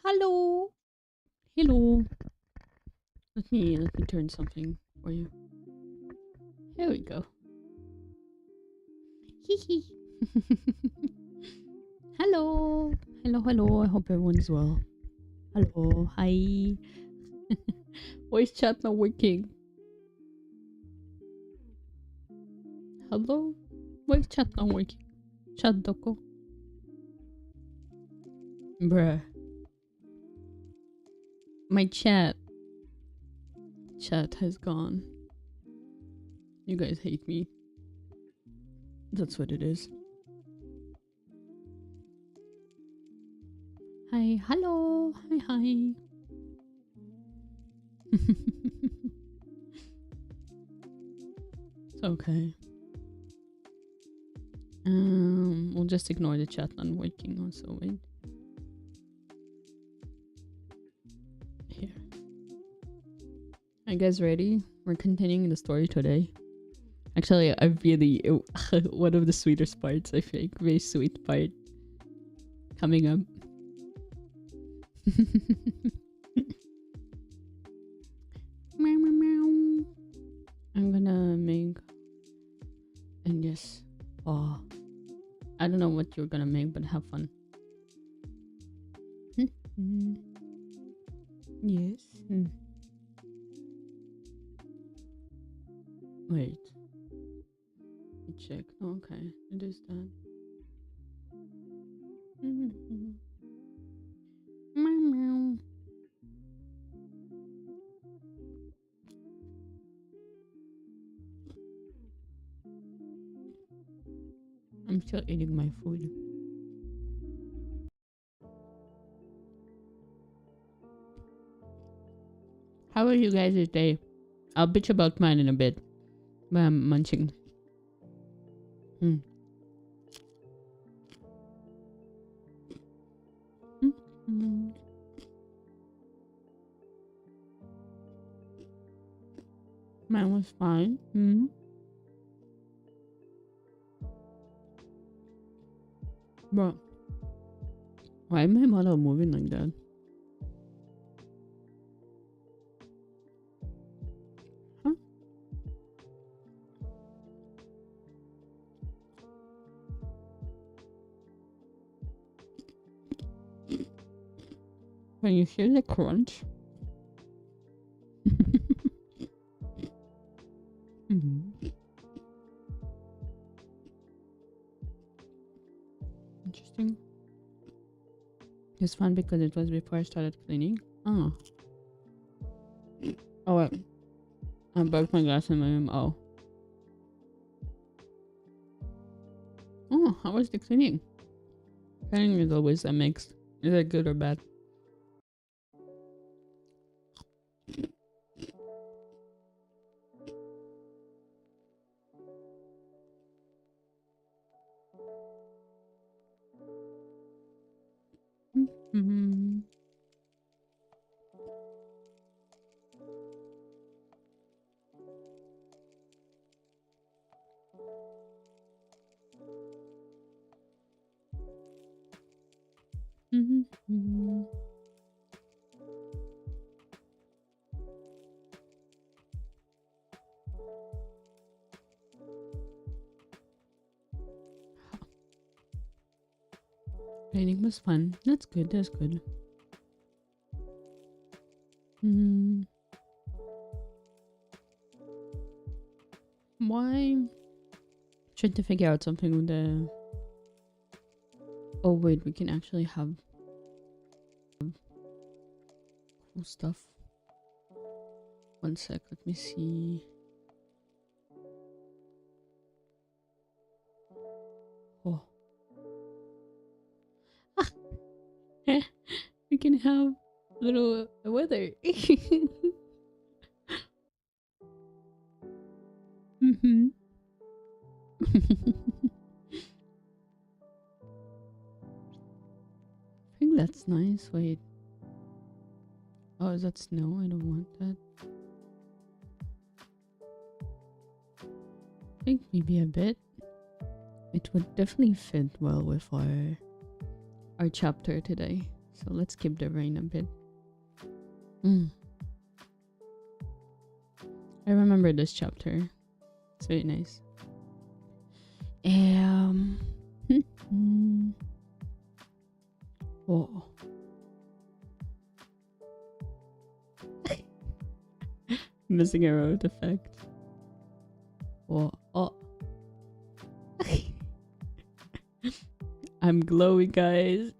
Hello. Hello. Let me turn something for you. Here we go. Hee hee. Hello. Hello. I hope everyone's well. Hello. Hi. Why is chat not working? Hello? Why is chat not working? Chat doko. Bruh. My chat has gone. You guys hate me. That's what it is. Hi. Hello. Hi. It's okay. We'll just ignore the chat not working also. Wait. Here. Are you guys ready? We're continuing the story today. Actually, I really one of the sweetest parts, I think. Very sweet part coming up. Meow, meow, meow. I'm gonna make and yes. Oh, I don't know what you're gonna make, but have fun. Yes. Wait. Let me check. Okay, it is that. Meow, meow. I'm still eating my food. How are you guys today? I'll bitch about mine in a bit. But I'm munching. Mine was fine. Bro, why am my model moving like that? Huh? Can you hear the crunch? Interesting. It's fun because it was before I started cleaning. Oh. Oh wait. I broke my glass in my room. Oh. Oh, how was the cleaning? Cleaning is always a mix. Is it good or bad? Cleaning was fun. That's good. That's good. Why? Trying to figure out something with the. Oh wait, we can actually have cool stuff. One sec, let me see. Oh. We can have little weather. I think that's nice. Wait. Oh, is that snow? I don't want that. I think maybe a bit. It would definitely fit well with our our chapter today. So let's keep the rain a bit. I remember this chapter. It's very nice. Whoa. Missing a road effect. Whoa. Oh. I'm glowy, guys.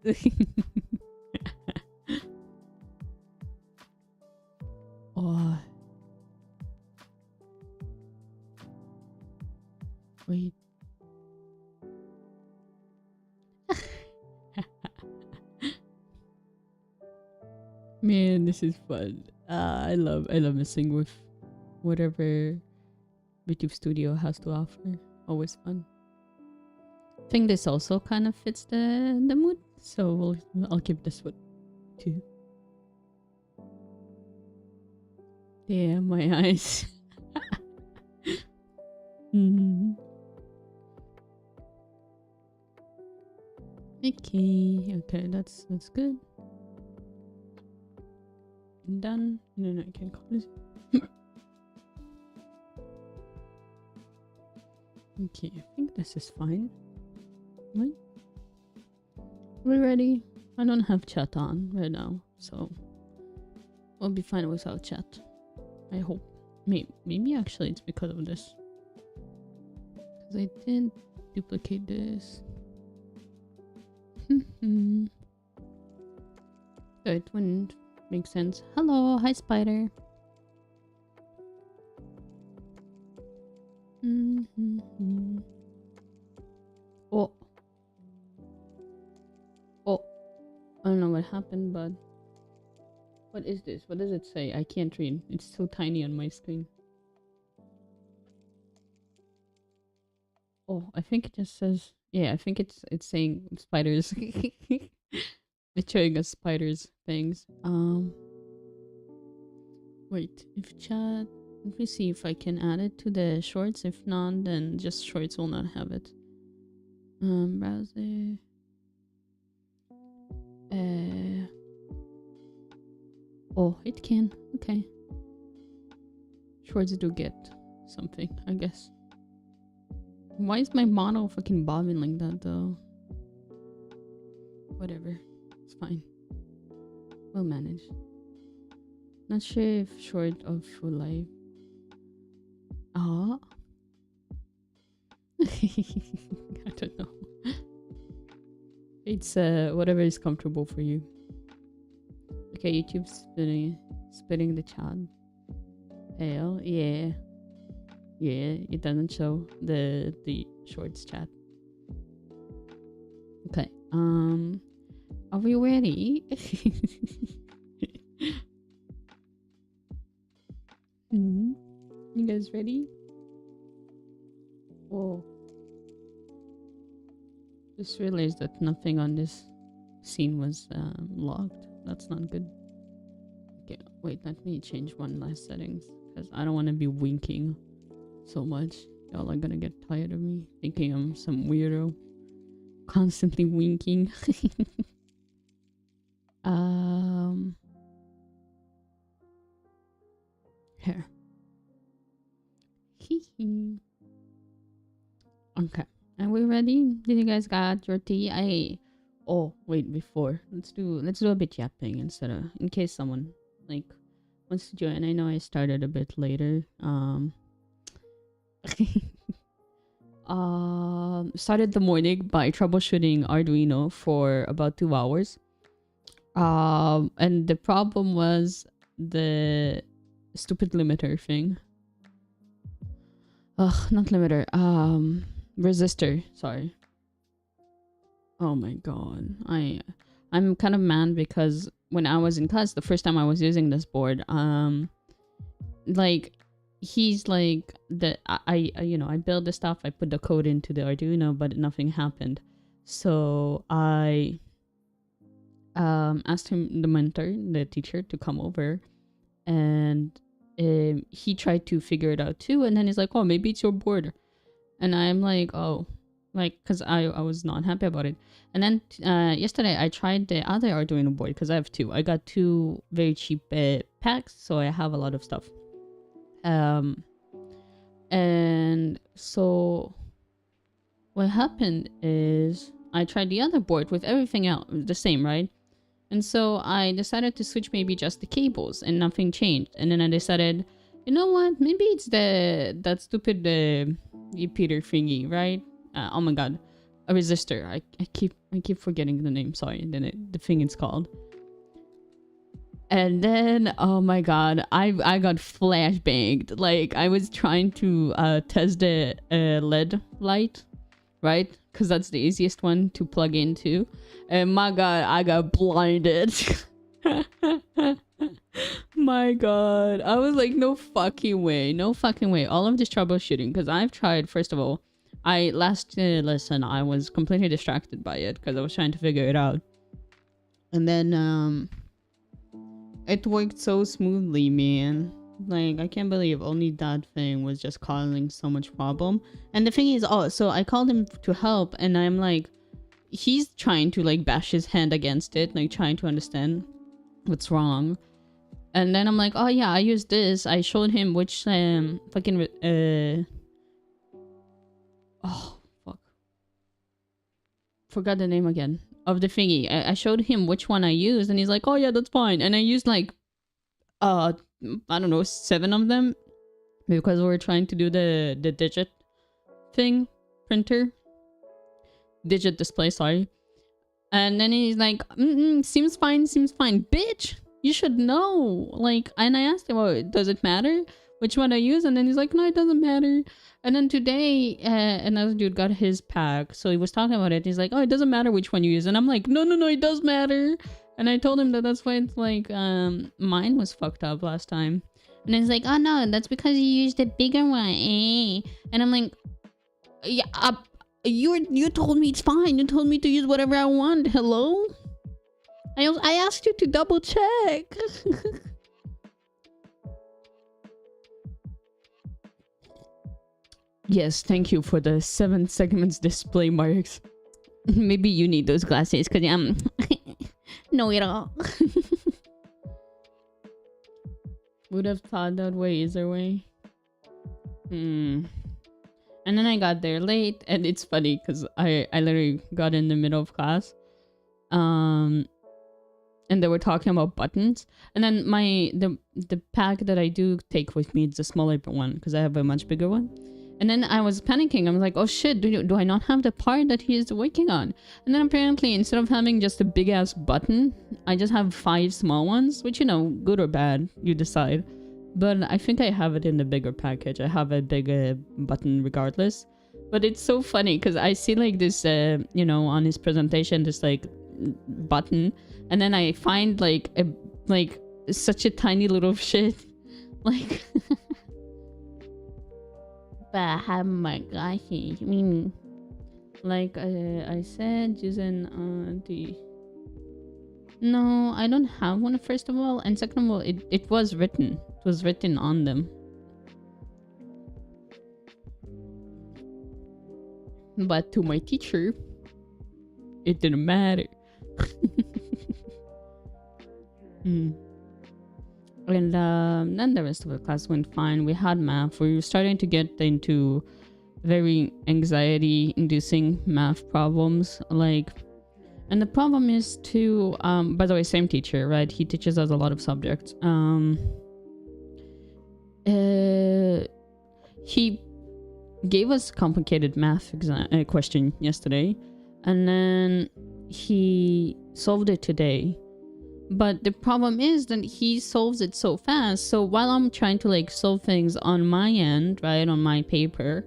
Oh. Wait. Man, this is fun. I love messing with whatever YouTube Studio has to offer. Always fun. I think this also kind of fits the mood, so I'll keep this one too. Damn, my eyes. Okay, that's good. Done. No, I can't close it. Okay, I think this is fine. What? We're ready. I don't have chat on right now, so we'll be fine without chat. I hope. Maybe actually it's because of this. Because I didn't duplicate this. So it wouldn't make sense. Hello, hi spider. Oh. I don't know what happened, but what is this? What does it say? I can't read. It's so tiny on my screen. Oh, I think it just says, yeah, I think it's saying spiders. It's showing us spiders things. Wait, if chat, let me see if I can add it to the shorts. If not, then just shorts will not have it. Browser. Oh, it can. Okay. Shorts do get something, I guess. Why is my model fucking bobbing like that though? Whatever. It's fine. We'll manage. Not sure if short of full life. Ah. I don't know. It's whatever is comfortable for you. Okay, YouTube's splitting the chat. Hell, yeah. Yeah, it doesn't show the shorts chat. Okay. Are we ready? You guys ready? Whoa. Just realized that nothing on this scene was logged. That's not good. Okay, wait, let me change one last settings because I don't want to be winking so much. Y'all are gonna get tired of me thinking I'm some weirdo constantly winking. Here. Okay, are we ready? Did you guys got your tea? Oh wait, before let's do a bit yapping instead of, in case someone like wants to join. I know I started a bit later. Started the morning by troubleshooting Arduino for about 2 hours. And the problem was the stupid limiter thing. Ugh, not limiter. Resistor. Sorry. Oh my god. I'm kind of mad because when I was in class, the first time I was using this board, like he's like I build the stuff, I put the code into the Arduino, but nothing happened. So I asked him, the mentor, the teacher, to come over, and he tried to figure it out too, and then he's like, oh, maybe it's your board. And I'm like, oh, like, because I was not happy about it. And then yesterday I tried the other Arduino board, because I have two. I got two very cheap packs, so I have a lot of stuff. And so what happened is I tried the other board with everything else the same, right? And so I decided to switch maybe just the cables, and nothing changed. And then I decided, you know what? Maybe it's that stupid repeater thingy, right? Oh my god, a resistor. I keep forgetting the name. Sorry. And then the thing it's called. And then, oh my god, I got flashbanged. Like, I was trying to test the LED light, right? Because that's the easiest one to plug into. And my god, I got blinded. My god. I was like, no fucking way. No fucking way. All of this troubleshooting, because I've tried, first of all, last lesson, I was completely distracted by it because I was trying to figure it out. And then, it worked so smoothly, man. Like, I can't believe only that thing was just causing so much problem. And the thing is, so I called him to help, and I'm like, he's trying to like bash his hand against it, like trying to understand what's wrong. And then I'm like, oh yeah, I used this. I showed him which fucking oh fuck, forgot the name again of the thingy. I showed him which one I used, and he's like, oh yeah, that's fine. And I used like I don't know, 7 of them, because we were trying to do the digit thing, digit display, sorry. And then he's like, seems fine, bitch, you should know. Like, and I asked him, oh, does it matter which one I use? And then he's like, no, it doesn't matter. And then today another dude got his pack, so he was talking about it. He's like, oh, it doesn't matter which one you use. And I'm like, no, it does matter. And I told him that that's why it's like mine was fucked up last time. And he's like, oh no, that's because you used a bigger one, eh? And I'm like, yeah, you told me it's fine. You told me to use whatever I want. Hello? I asked you to double check. Yes, thank you for the 7 segments display marks. Maybe you need those glasses, because know it all. Would have thought that way either way. And then I got there late, and it's funny because I literally got in the middle of class. And they were talking about buttons. And then the pack that I do take with me is the smaller one, because I have a much bigger one. And then I was panicking. I was like, oh shit, do I not have the part that he is working on? And then apparently, instead of having just a big ass button, I just have 5 small ones, which, you know, good or bad, you decide. But I think I have it in the bigger package. I have a bigger button regardless. But it's so funny because I see like this, you know, on his presentation, this like button. And then I find like such a tiny little shit. Like... I have my glasses. I mean, like I said, using the... No, I don't have one, first of all. And second of all, it was written. It was written on them. But to my teacher, it didn't matter. And then the rest of the class went fine. We had math. We were starting to get into very anxiety-inducing math problems. Like, and the problem is to, by the way, same teacher, right? He teaches us a lot of subjects. He gave us complicated math question yesterday, and then he solved it today. But the problem is that he solves it so fast. So while I'm trying to like solve things on my end, right, on my paper,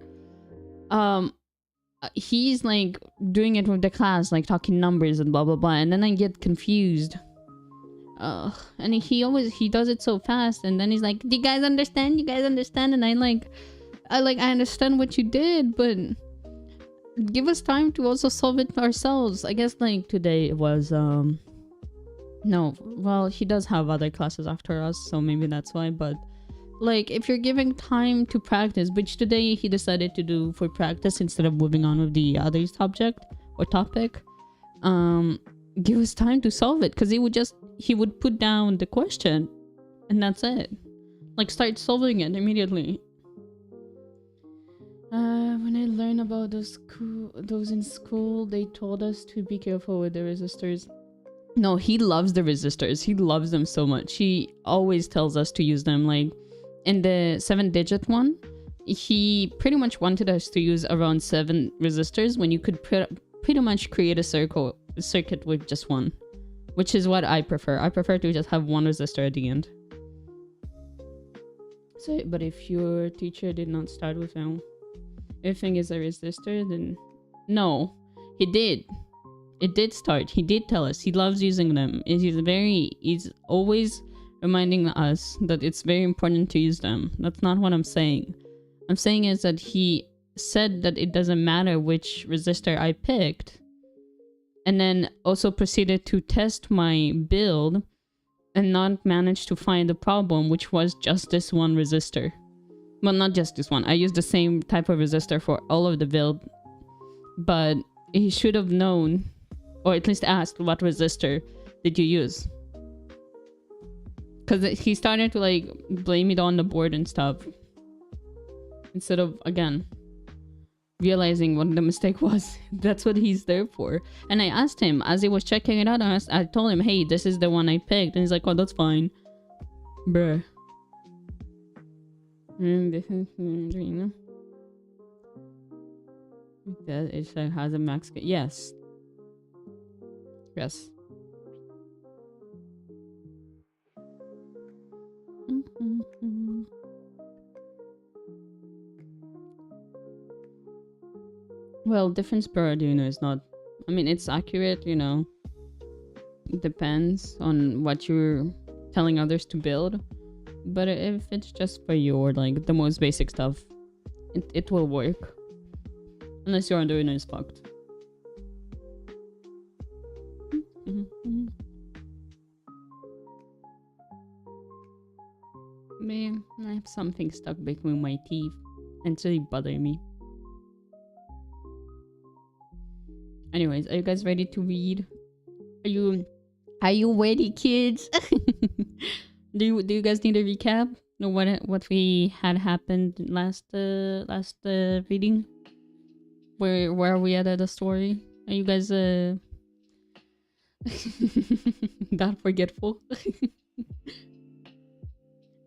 he's like doing it with the class, like talking numbers and blah blah blah, and then I get confused. And he does it so fast, and then he's like, "Do you guys understand? You guys understand?" And I understand what you did, but give us time to also solve it ourselves. I guess like today it was no, well, he does have other classes after us, so maybe that's why. But Like, if you're giving time to practice, which today he decided to do for practice instead of moving on with the other subject or topic, give us time to solve it, because he would put down the question and that's it. Like, start solving it immediately. When I learned about those in school, they told us to be careful with the resistors. No, he loves the resistors. He loves them so much. He always tells us to use them. Like, in the 7-digit one, he pretty much wanted us to use around 7 resistors when you could pretty much create a circuit with just one, which is what I prefer. I prefer to just have one resistor at the end. So, but if your teacher did not start with everything is a resistor, then no, he did. It did start. He did tell us he loves using them. He's always reminding us that it's very important to use them. That's not what I'm saying. I'm saying is that he said that it doesn't matter which resistor I picked, and then also proceeded to test my build and not manage to find the problem, which was just this one resistor. Well, not just this one. I used the same type of resistor for all of the build, but he should have known, or at least asked, what resistor did you use? Because he started to like blame it on the board and stuff, instead of, again, realizing what the mistake was. That's what he's there for. And I asked him, as he was checking it out, I told him, hey, this is the one I picked. And he's like, oh, that's fine. Bruh. That it has a max. Yes. Yes. Well, difference per Arduino is not... I mean, it's accurate, you know. It depends on what you're telling others to build. But if it's just for you, or like the most basic stuff, it will work. Unless your Arduino is fucked. Man, I have something stuck between my teeth and it's really bothering me. Anyways, are you guys ready to read? Are you ready, kids? Do you guys need a recap? Know what we had happened last reading? Where are we at the story? Are you guys that forgetful?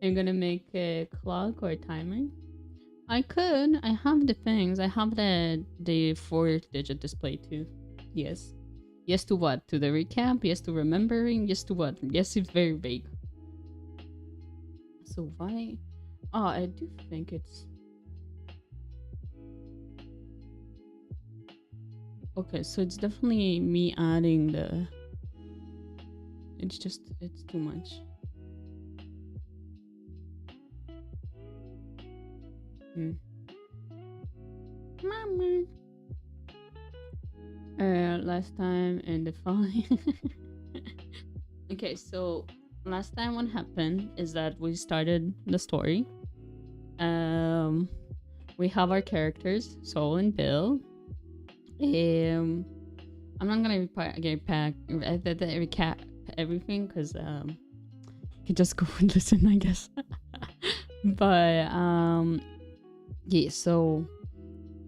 Are you gonna make a clock or a timer? I could. I have the things. I have the 4-digit display too. Yes. Yes to what? To the recap? Yes to remembering? Yes to what? Yes, it's very vague. So why? Oh, I do think it's... Okay, so it's definitely me adding the... It's too much. Mama. Last time in the following. Okay, so last time what happened is that we started the story. We have our characters, Sol and Bill. I'm not gonna recap everything because you can just go and listen, I guess. But yeah, so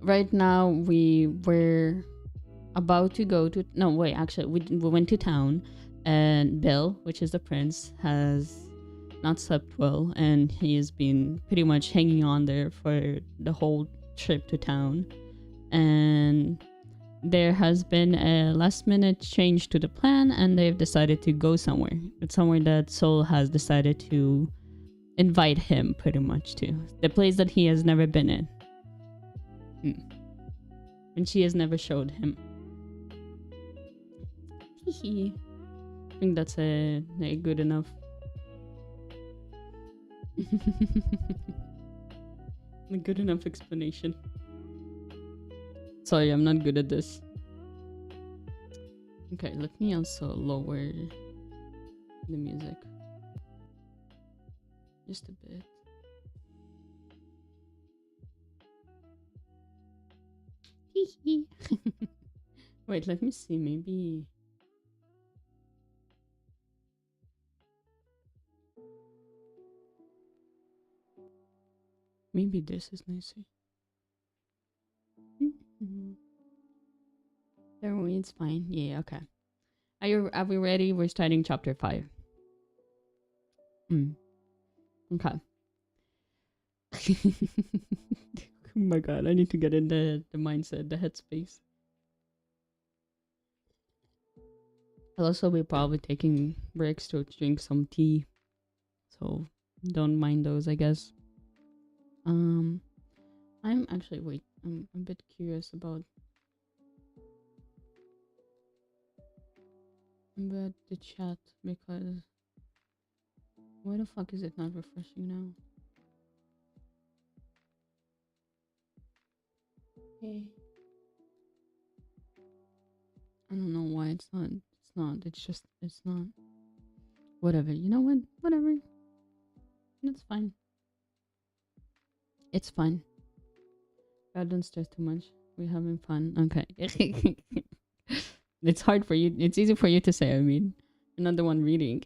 right now we were about to go to... No, wait, actually we went to town, and Bill, which is the prince, has not slept well, and he has been pretty much hanging on there for the whole trip to town. And there has been a last minute change to the plan, and they've decided to go somewhere. It's somewhere that Sol has decided to invite him pretty much to. The place that he has never been in. And she has never showed him. I think that's a good enough. A good enough explanation. Sorry, I'm not good at this. Okay, let me also lower the music. Just a bit. Wait, let me see. Maybe this is nicer. There, it's fine. Yeah, okay. Are we ready? We're starting chapter 5. Okay. Oh my god, I need to get in the mindset, the headspace. I'll also be probably taking breaks to drink some tea. So don't mind those, I guess. I'm actually I'm a bit curious about the chat because why the fuck is it not refreshing now? Okay. I don't know why it's not. It's not. Whatever. You know what? Whatever. It's fine. It's fine. God, don't stress too much. We're having fun. Okay. It's hard for you. It's easy for you to say, I mean. You're not the one reading.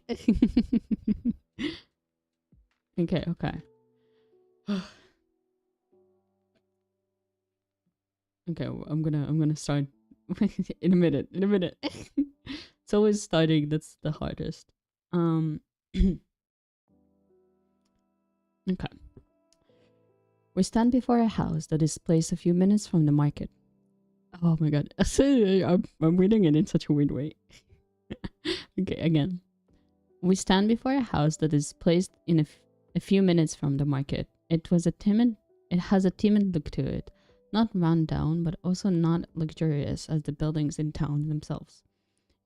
Okay. Okay, I'm gonna start in a minute. It's always starting that's the hardest. Okay. We stand before a house that is placed a few minutes from the market. Oh my god. I'm reading it in such a weird way. Okay, again. We stand before a house that is placed in a few minutes from the market. It has a timid look to it. Not run down, but also not luxurious as the buildings in town themselves.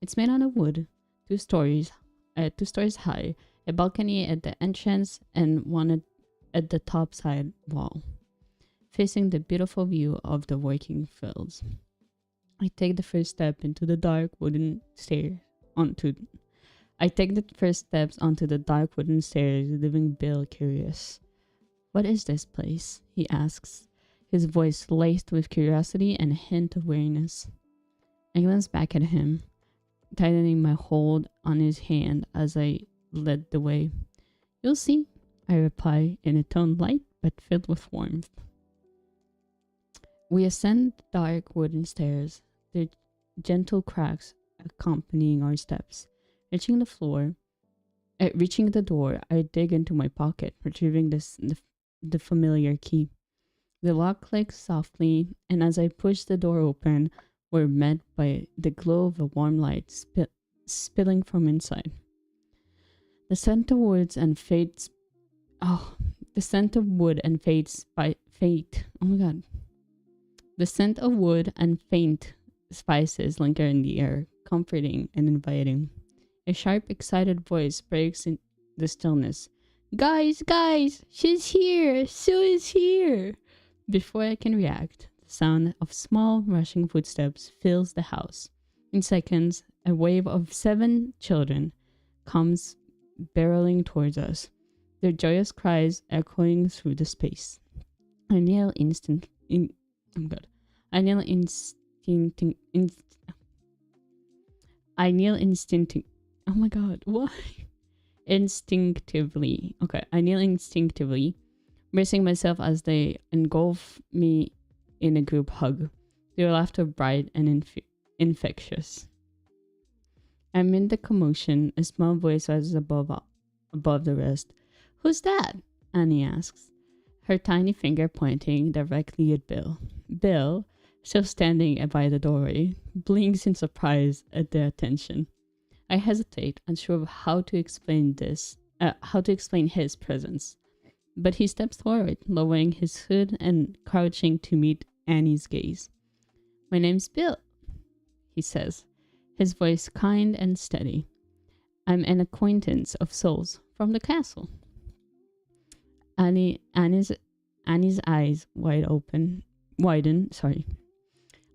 It's made out of wood, 2 stories high, a balcony at the entrance and one at the top side wall, facing the beautiful view of the working fields. I take the first step into the dark wooden stairs onto the dark wooden stairs, leaving Bill curious. What is this place? He asks, his voice laced with curiosity and a hint of weariness. I glance back at him, tightening my hold on his hand as I led the way. You'll see, I reply in a tone light but filled with warmth. We ascend the dark wooden stairs, the gentle cracks accompanying our steps. Reaching the door, I dig into my pocket, retrieving the familiar key. The lock clicks softly, and as I push the door open, we're met by the glow of a warm light spilling from inside. The scent of wood and fades. Oh, the scent of wood and fades by fate. Oh my god. The scent of wood and faint spices linger in the air, comforting and inviting. A sharp, excited voice breaks in the stillness. Guys, she's here! Sue is here! Before I can react, the sound of small, rushing footsteps fills the house. In seconds, a wave of 7 children comes barreling towards us, their joyous cries echoing through the space. I kneel instinctively. Oh my god, why? Instinctively. Okay, I kneel instinctively, bracing myself as they engulf me in a group hug. Their laughter bright and infectious. Amid the commotion, a small voice rises above the rest. Who's that? Annie asks, her tiny finger pointing directly at Bill. Bill, still standing by the doorway, blinks in surprise at their attention. I hesitate, unsure of how to explain his presence. But he steps forward, lowering his hood and crouching to meet Annie's gaze. My name's Bill, he says, his voice kind and steady. I'm an acquaintance of Souls from the castle. Annie's eyes widen.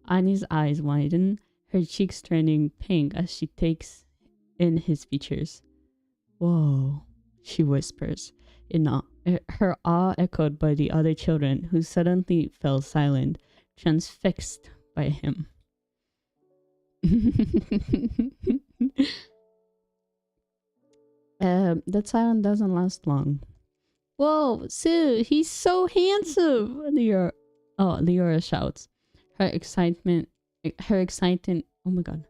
Annie's eyes widen, her cheeks turning pink as she takes in his features. Whoa, she whispers, her awe echoed by the other children who suddenly fell silent, transfixed by him. That silence doesn't last long. Whoa, Sue, he's so handsome! Leora shouts. Her excitement, oh my god.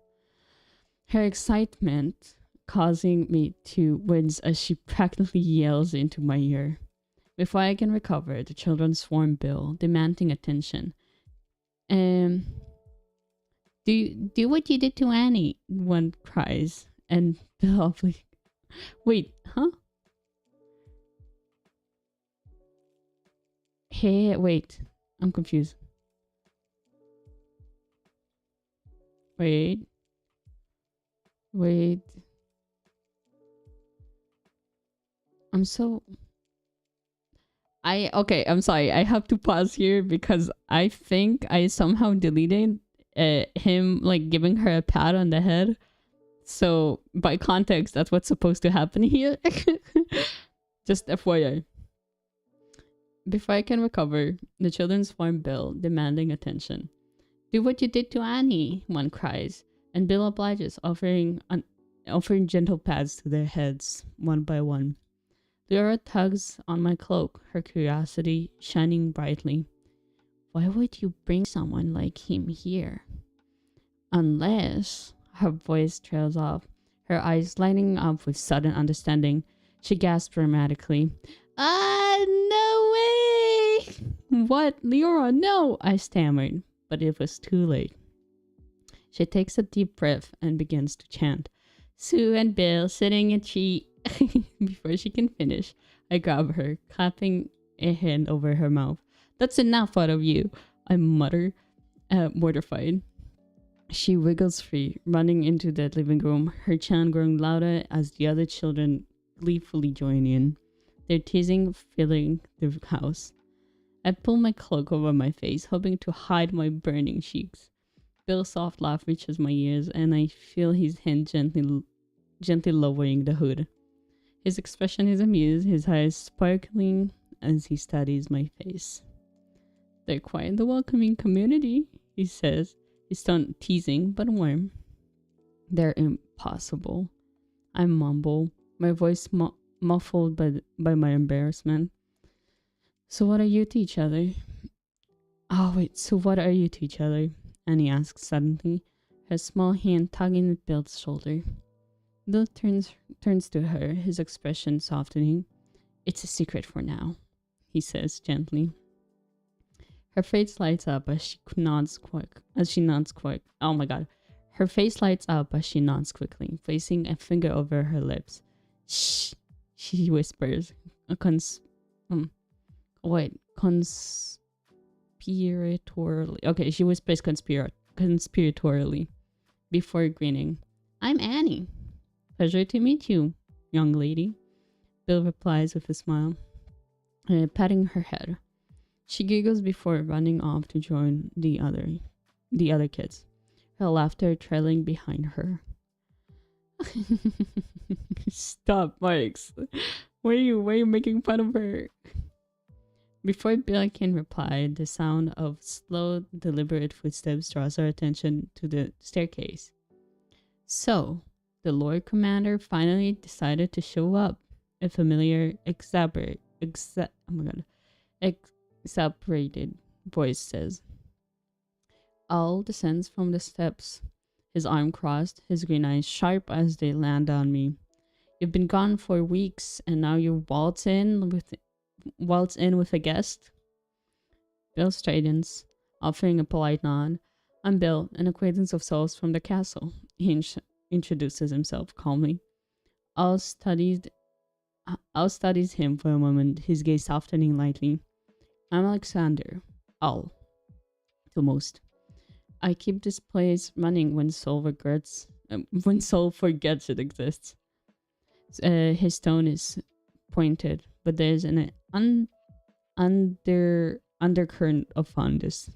Her excitement causing me to wince as she practically yells into my ear. Before I can recover, the children swarm Bill, demanding attention. Do what you did to Annie, one cries. And Bill, wait, huh? Hey, wait. I'm confused. Wait. I'm sorry. I have to pause here because I think I somehow deleted him like giving her a pat on the head. So by context, that's what's supposed to happen here. Just FYI. Before I can recover, the children swarm Bill, demanding attention. Do what you did to Annie, one cries, and Bill obliges, offering gentle pats to their heads, one by one. Leora tugs on my cloak, her curiosity shining brightly. Why would you bring someone like him here? Unless... Her voice trails off, her eyes lighting up with sudden understanding. She gasps dramatically. No way! What? Leora, no! I stammered, but it was too late. She takes a deep breath and begins to chant. Sue and Bill sitting a tree. Before she can finish, I grab her, clapping a hand over her mouth. That's enough out of you, I mutter, mortified. She wiggles free, running into the living room, her chant growing louder as the other children gleefully join in. Their teasing filling the house. I pull my cloak over my face, hoping to hide my burning cheeks. Bill's soft laugh reaches my ears, and I feel his hand gently lowering the hood. His expression is amused, his eyes sparkling as he studies my face. They're quite the welcoming community, he says. His tone teasing but warm. They're impossible. I mumble, my voice muffled by my embarrassment. So what are you to each other? So what are you to each other? Annie asks suddenly, her small hand tugging at Bill's shoulder. Bill turns to her, his expression softening. It's a secret for now, he says gently. Her face lights up as she nods quick. Oh my god. Her face lights up as she nods quickly, placing a finger over her lips. Shh, she whispers. Conspiratorially. Okay, she whispers conspiratorially before grinning. I'm Annie. Pleasure to meet you, young lady. Bill replies with a smile, patting her head. She giggles before running off to join the other kids, her laughter trailing behind her. Stop, Marks. Why are you making fun of her? Before Bill can reply, the sound of slow, deliberate footsteps draws our attention to the staircase. So, the Lord Commander finally decided to show up. A familiar, exasperated voice says. Al descends from the steps, his arm crossed, his green eyes sharp as they land on me. You've been gone for weeks, and now you waltz in with a guest? Bill straightens, offering a polite nod. I'm Bill, an acquaintance of Saul's from the castle. He introduces himself calmly. Al studies him for a moment, his gaze softening lightly. I'm Alexander. Al. To most. I keep this place running when Saul forgets it exists. His tone is pointed, but there's an undercurrent of fondness.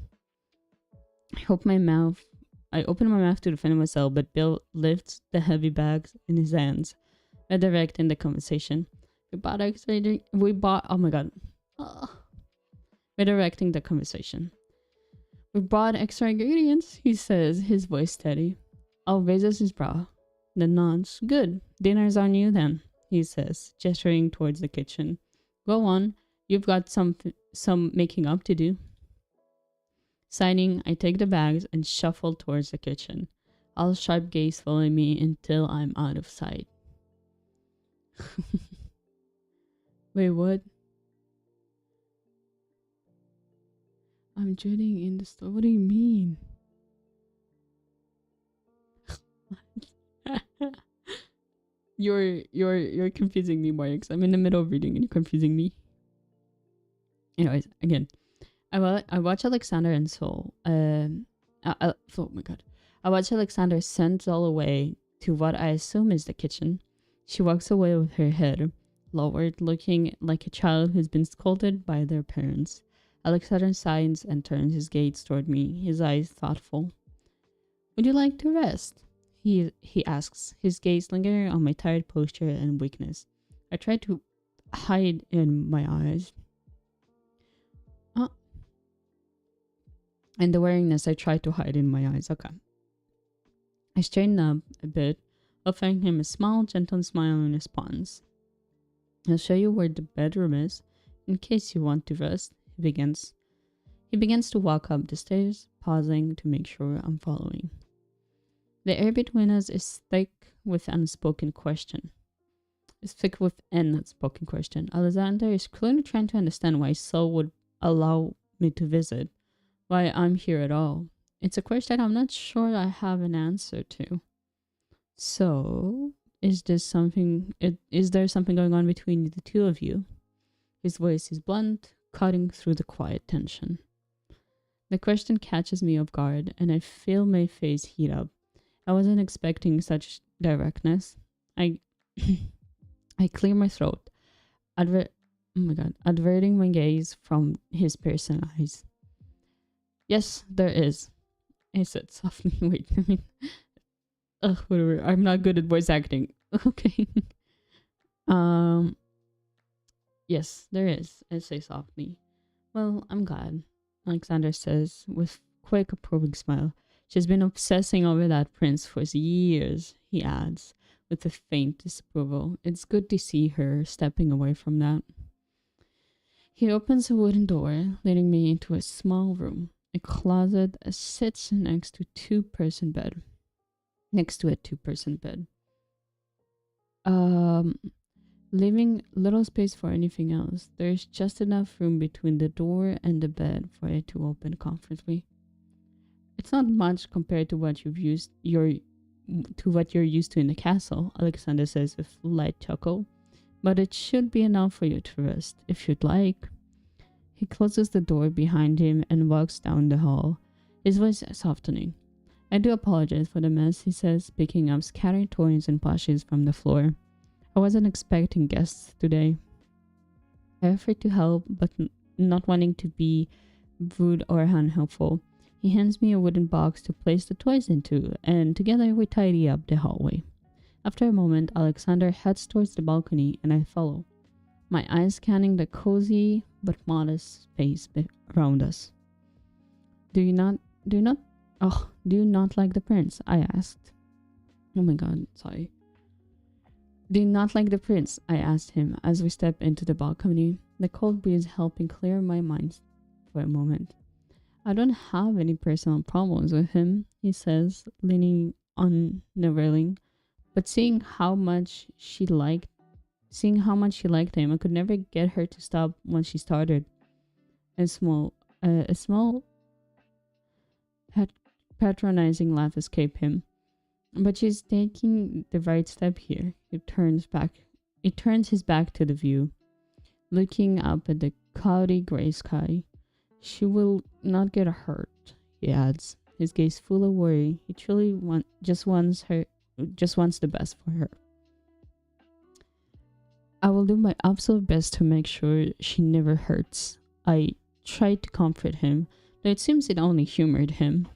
I open my mouth to defend myself, but Bill lifts the heavy bags in his hands, redirecting the conversation. Redirecting the conversation. We brought extra ingredients, he says, his voice steady. Al raises his brow, then nods. Good, dinner's on you then, he says, gesturing towards the kitchen. Go on, you've got some making up to do. Signing, I take the bags and shuffle towards the kitchen. Al's sharp gaze following me until I'm out of sight. Wait, what? I'm dreading in the store. What do you mean? You're confusing me, Marks. I'm in the middle of reading and you're confusing me. Anyways, again, I watch Alexander and Sol. Oh my god. I watch Alexander send Sol away to what I assume is the kitchen. She walks away with her head lowered, looking like a child who's been scolded by their parents. Alexander sighs and turns his gaze toward me, his eyes thoughtful. Would you like to rest? He asks, his gaze lingering on my tired posture and weakness. I try to hide in my eyes. And the weariness I try to hide in my eyes. Okay. I straighten up a bit, offering him a small, gentle smile in response. I'll show you where the bedroom is, in case you want to rest. He begins to walk up the stairs, pausing to make sure I'm following. The air between us is thick with an unspoken question. Alexander is clearly trying to understand why Saul would allow me to visit, why I'm here at all. It's a question I'm not sure I have an answer to. So, is there something going on between the two of you? His voice is blunt, cutting through the quiet tension. The question catches me off guard, and I feel my face heat up. I wasn't expecting such directness. I clear my throat, averting my gaze from his piercing eyes. Yes, there is. I said softly. Wait, whatever. I'm not good at voice acting. Okay. Yes, there is. I say softly. Well, I'm glad, Alexander says with quick approving smile. She's been obsessing over that prince for years, he adds, with a faint disapproval. It's good to see her stepping away from that. He opens a wooden door, leading me into a small room. A closet sits next to a two-person bed. Leaving little space for anything else. There's just enough room between the door and the bed for it to open comfortably. It's not much compared to what you're used to in the castle, Alexander says with a light chuckle, but it should be enough for you to rest, if you'd like. He closes the door behind him and walks down the hall, his voice softening. I do apologize for the mess, he says, picking up scattered toys and plushes from the floor. I wasn't expecting guests today. I offered to help, but not wanting to be rude or unhelpful. He hands me a wooden box to place the toys into, and together we tidy up the hallway. After a moment, Alexander heads towards the balcony, and I follow, my eyes scanning the cozy but modest space around us. Do you not like the prince? I asked. Oh my god, sorry. Do you not like the prince? I asked him as we step into the balcony, the cold breeze helping clear my mind for a moment. I don't have any personal problems with him, he says, leaning on the railing, but seeing how much she liked him, I could never get her to stop once she started. A small patronizing laugh escaped him. But she's taking the right step here. It turns his back to the view, looking up at the cloudy gray sky. She will not get hurt, he adds, his gaze full of worry. He truly just wants the best for her. I will do my absolute best to make sure she never hurts. I tried to comfort him, though it seems it only humored him.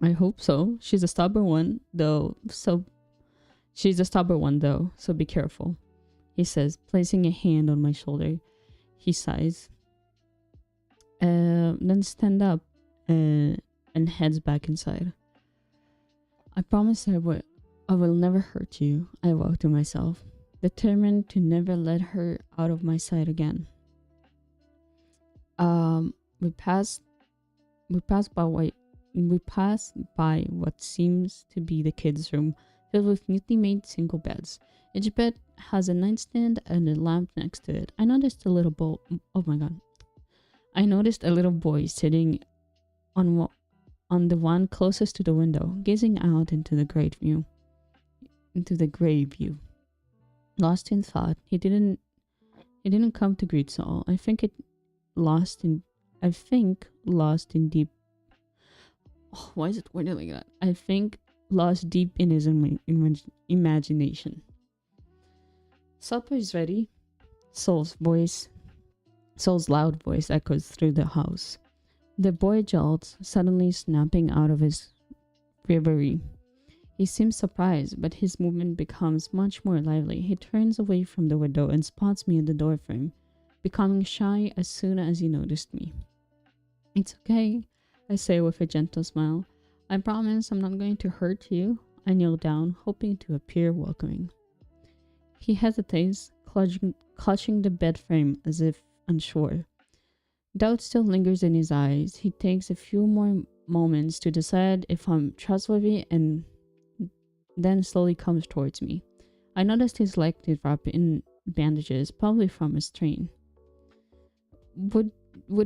I hope so. She's a stubborn one, though, so be careful, he says, placing a hand on my shoulder. He sighs. Then stand up and heads back inside. I promise I will never hurt you, I vow to myself, determined to never let her out of my sight again. We passed we passed by what seems to be the kids' room, filled with neatly made single beds. Each bed has a nightstand and a lamp next to it. I noticed a little oh my god. I noticed a little boy sitting on the one closest to the window, gazing out into the great view. Lost in thought, he didn't come to greet Saul. I think lost in deep. Oh, why is it worded like that? I think lost deep in his imagination. Supper is ready. Saul's loud voice echoes through the house. The boy jolts, suddenly snapping out of his reverie. He seems surprised, but his movement becomes much more lively. He turns away from the window and spots me in the doorframe, becoming shy as soon as he noticed me. It's okay, I say with a gentle smile. I promise I'm not going to hurt you. I kneel down, hoping to appear welcoming. He hesitates, clutching the bed frame as if unsure. Doubt still lingers in his eyes. He takes a few more moments to decide if I'm trustworthy and then slowly comes towards me. I noticed his leg is wrapped in bandages, probably from a strain. Would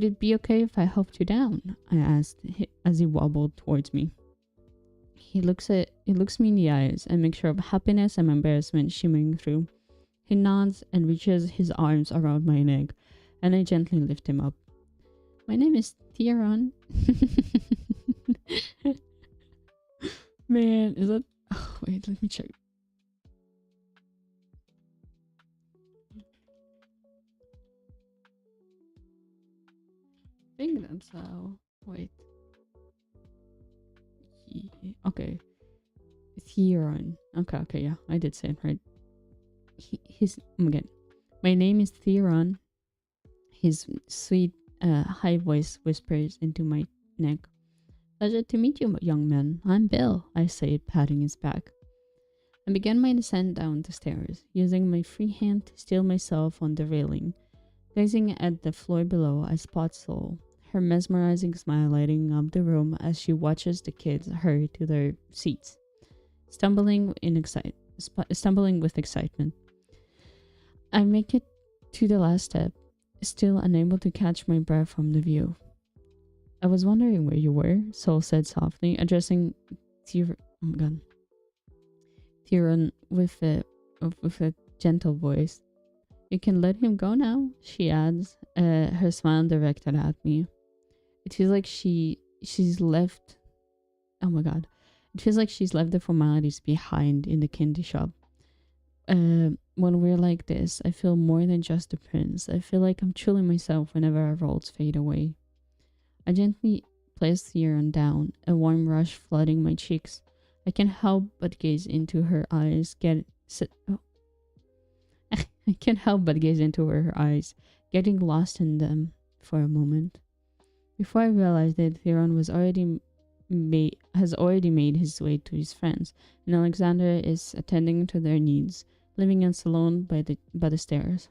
it be okay if I helped you down? I asked as he wobbled towards me. He looks me in the eyes, a mixture of happiness and embarrassment shimmering through. He nods and reaches his arms around my neck, and I gently lift him up. My name is Theron. Man, is that... Oh, wait, let me check. I think that's how... Wait. Okay. Theron. Okay, yeah. I did say it right. Again. My name is Theron. His sweet, high voice whispers into my neck. Pleasure to meet you, young man. I'm Bill, I say, patting his back. I began my descent down the stairs, using my free hand to steel myself on the railing. Gazing at the floor below, I spot Soul, her mesmerizing smile lighting up the room as she watches the kids hurry to their seats, stumbling with excitement. I make it to the last step, still unable to catch my breath from the view. I was wondering where you were, Soul said softly, addressing Theron with a gentle voice. You can let him go now, she adds, her smile directed at me. It feels like she's left... Oh my god. It feels like she's left the formalities behind in the candy shop. When we're like this, I feel more than just a prince. I feel like I'm truly myself whenever our roles fade away. I gently place Theron down, a warm rush flooding my cheeks. I can't help but gaze into her eyes, getting lost in them for a moment. Before I realized it, Theron has already made his way to his friends, and Alexander is attending to their needs, leaving us alone by the stairs.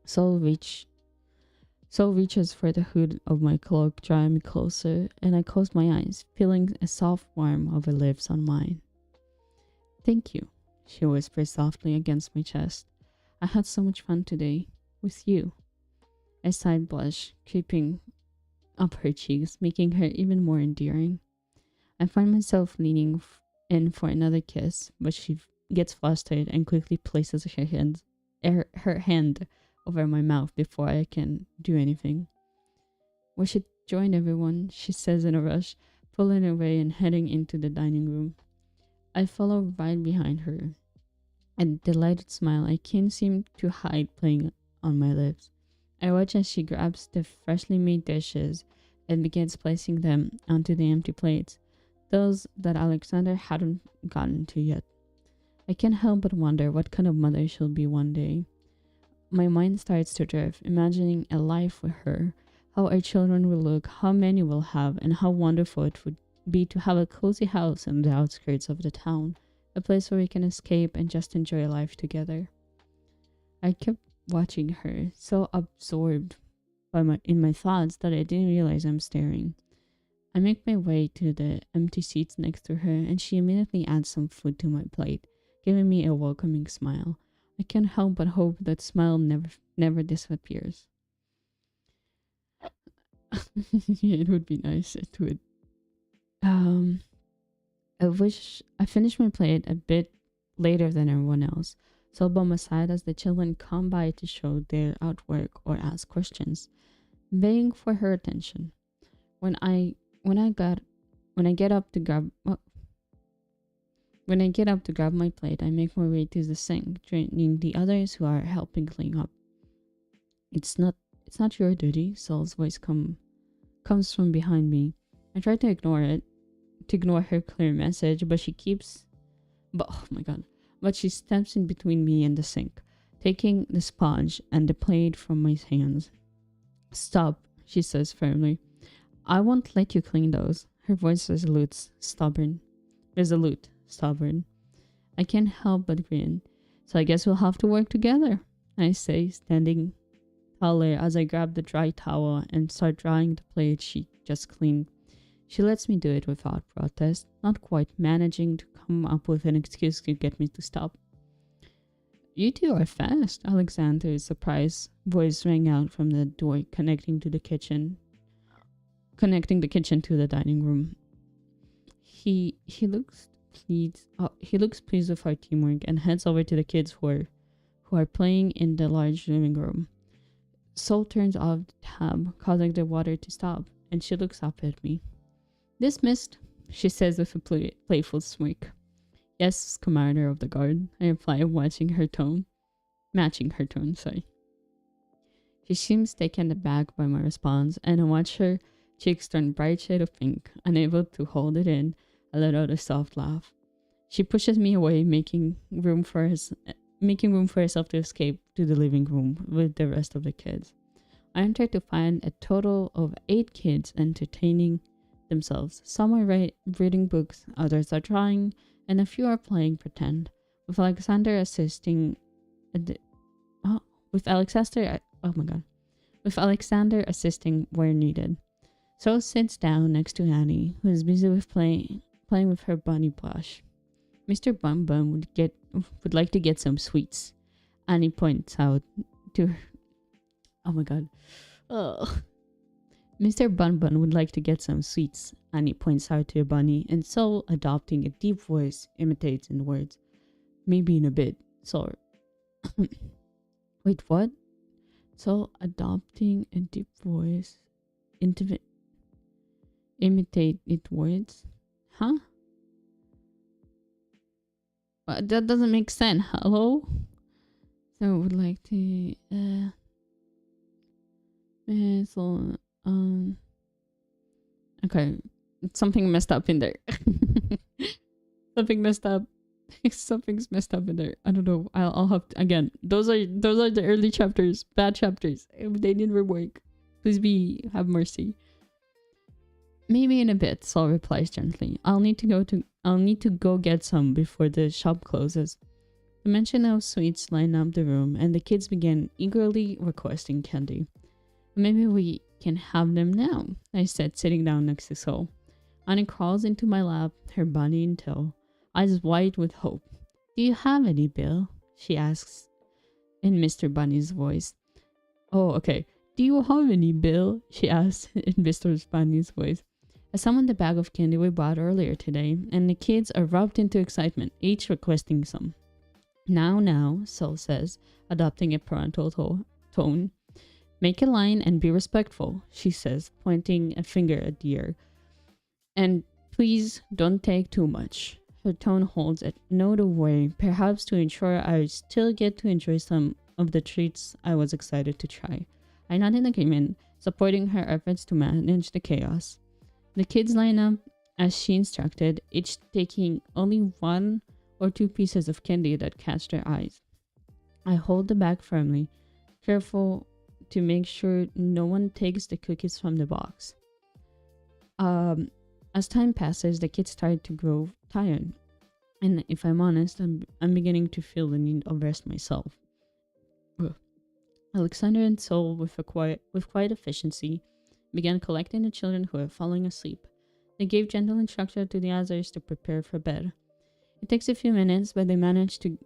Soul reaches for the hood of my cloak, drawing me closer, and I close my eyes, feeling a soft warmth of her lips on mine. Thank you, she whispers softly against my chest. I had so much fun today, with you. A side blush creeping up her cheeks, making her even more endearing. I find myself leaning in for another kiss, but she gets flustered and quickly places her hand over my mouth before I can do anything. We should join everyone, she says in a rush, pulling away and heading into the dining room. I follow right behind her, a delighted smile I can't seem to hide playing on my lips. I watch as she grabs the freshly made dishes and begins placing them onto the empty plates, those that Alexander hadn't gotten to yet. I can't help but wonder what kind of mother she'll be one day. My mind starts to drift, imagining a life with her, how our children will look, how many we'll have, and how wonderful it would be to have a cozy house on the outskirts of the town, a place where we can escape and just enjoy life together. I kept watching her, so absorbed in my thoughts that I didn't realize I'm staring. I make my way to the empty seats next to her, and she immediately adds some food to my plate, giving me a welcoming smile. I can't help but hope that smile never disappears. Yeah, it would be nice. It would. Um, I wish I finished my plate a bit later than everyone else, so by my side as the children come by to show their artwork or ask questions, begging for her attention. When I when I got when I get up to grab when I get up to grab my plate, I make my way to the sink, joining the others who are helping clean up. It's not your duty. Saul's voice comes from behind me. I try to ignore her clear message, but oh my god. But she steps in between me and the sink, taking the sponge and the plate from my hands. Stop, she says firmly. I won't let you clean those. Her voice resolute, stubborn. I can't help but grin. So I guess we'll have to work together, I say, standing taller as I grab the dry towel and start drying the plate she just cleaned. She lets me do it without protest, not quite managing to come up with an excuse to get me to stop. You two are fast, Alexander's surprised voice rang out from the door connecting the kitchen to the dining room. He looks pleased. He looks pleased with our teamwork and heads over to the kids who are playing in the large living room. Sol turns off the tab, causing the water to stop, and she looks up at me. Dismissed, she says with a playful smirk. Yes, commander of the guard, I reply, matching her tone. Sorry. She seems taken aback by my response, and I watch her cheeks turn bright shade of pink, unable to hold it in. I let out a soft laugh. She pushes me away, making room for herself to escape to the living room with the rest of the kids. I enter to find a total of 8 kids entertaining themselves. Some are reading books, others are drawing, and a few are playing pretend. With Alexander assisting where needed. So sits down next to Annie, who is busy with playing with her bunny plush. Mr. Bum Bum would like to get some sweets. Annie points out to her. Oh my god. Oh. Mr. Bun Bun would like to get some sweets, Annie points out to a bunny, and Sol, adopting a deep voice, imitates in words. Maybe in a bit. Sol. Wait, what? Sol, adopting a deep voice, imitate it words? Huh? That doesn't make sense. Hello? So would like to okay, something messed up in there. Something messed up. Something's messed up in there. I don't know. I'll have to, again. Those are the early chapters, bad chapters. They didn't work. Please have mercy. Maybe in a bit, Saul replies gently. I'll need to go get some before the shop closes. The mention of sweets lined up the room, and the kids began eagerly requesting candy. Maybe we can have them now, I said, sitting down next to Sol. Annie crawls into my lap, her bunny in tow, eyes wide with hope. Do you have any, Bill? She asks in Mr. Bunny's voice. Oh, okay. Do you have any, Bill? She asks in Mr. Bunny's voice. I summoned the bag of candy we bought earlier today, and the kids erupt into excitement, each requesting some. Now, Sol says, adopting a parental tone. Make a line and be respectful, she says, pointing a finger at Deer. And please don't take too much. Her tone holds a note of worry, perhaps to ensure I still get to enjoy some of the treats I was excited to try. I nod in agreement, supporting her efforts to manage the chaos. The kids line up as she instructed, each taking only 1 or 2 pieces of candy that catch their eyes. I hold the bag firmly, careful to make sure no one takes the cookies from the box. As time passes, the kids start to grow tired. And if I'm honest, I'm beginning to feel the need of rest myself. Ugh. Alexander and Sol, with quiet efficiency, began collecting the children who were falling asleep. They gave gentle instruction to the others to prepare for bed. It takes a few minutes, but they manage to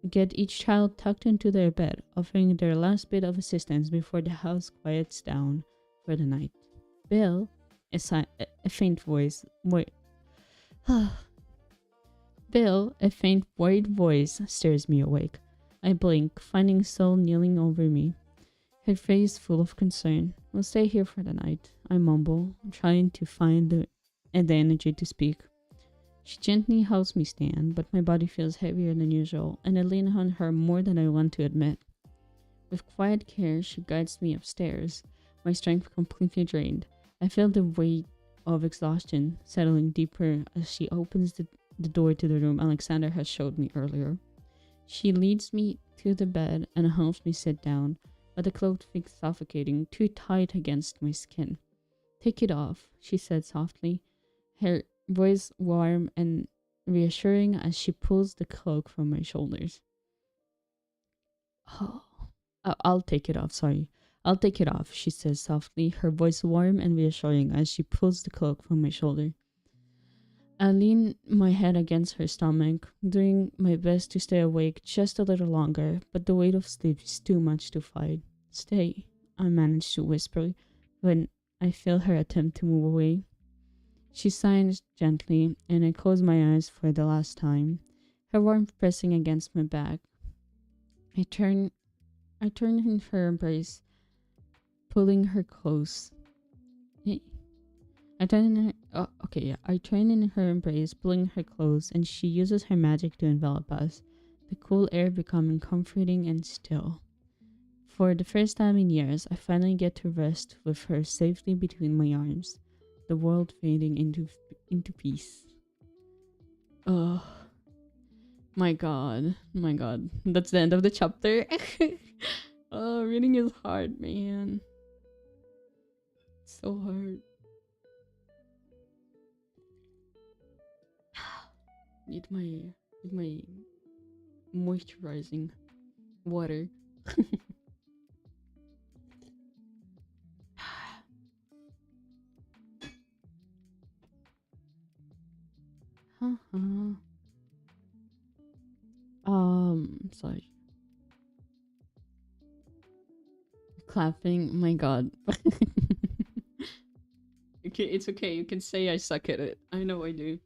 get each child tucked into their bed, offering their last bit of assistance before the house quiets down for the night. Bill, a faint voice, Bill, a faint, worried voice, stirs me awake. I blink, finding Sol kneeling over me, her face full of concern. "We'll stay here for the night," I mumble, trying to find the energy to speak. She gently helps me stand, but my body feels heavier than usual, and I lean on her more than I want to admit. With quiet care, she guides me upstairs, my strength completely drained. I feel the weight of exhaustion settling deeper as she opens the door to the room Alexander has showed me earlier. She leads me to the bed and helps me sit down, but the cloak feels suffocating, too tight against my skin. "Take it off," she said softly, her voice warm and reassuring as she pulls the cloak from my shoulders. "Oh, I'll take it off, sorry. I'll take it off," she says softly, her voice warm and reassuring as she pulls the cloak from my shoulder. I lean my head against her stomach, doing my best to stay awake just a little longer, but the weight of sleep is too much to fight. "Stay," I manage to whisper when I feel her attempt to move away. She sighs gently, and I close my eyes for the last time, her warmth pressing against my back. I turn in her embrace, pulling her close. I turn in her embrace, pulling her close, and she uses her magic to envelop us, the cool air becoming comforting and still. For the first time in years, I finally get to rest with her safely between my arms, the world fading into peace. Oh, my god. That's the end of the chapter. Oh, reading is hard, man. It's so hard. Need my moisturizing water. Sorry. Clapping, my god. Okay, it's okay. You can say I suck at it. I know I do.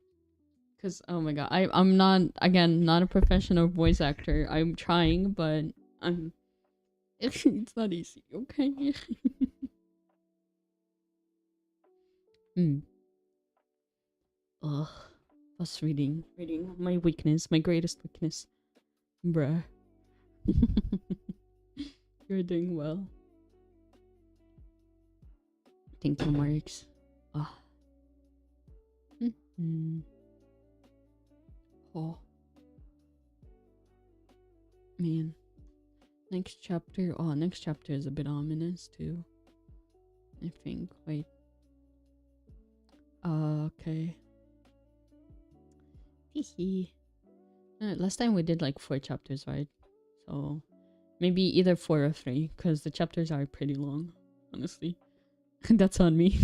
Cause oh my god, I'm not, again, not a professional voice actor. I'm trying, but I'm it's not easy, okay? Ugh. Plus reading. My weakness, my greatest weakness. Bruh. You're doing well. Thank you, Marks. Ah. Oh. Man. Next chapter. Oh, next chapter is a bit ominous too. I think. Wait. Okay. Last time we did like 4 chapters, right? So maybe either 4 or 3, because the chapters are pretty long, honestly. That's on me.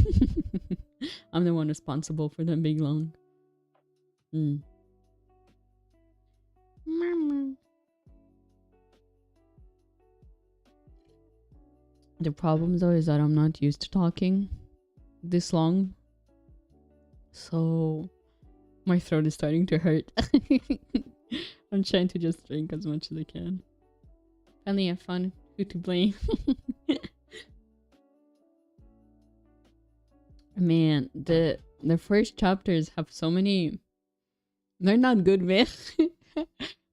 I'm the one responsible for them being long. The problem though is that I'm not used to talking this long. So my throat is starting to hurt. I'm trying to just drink as much as I can. Finally, I found who to blame. Man, the first chapters have so many. They're not good, man.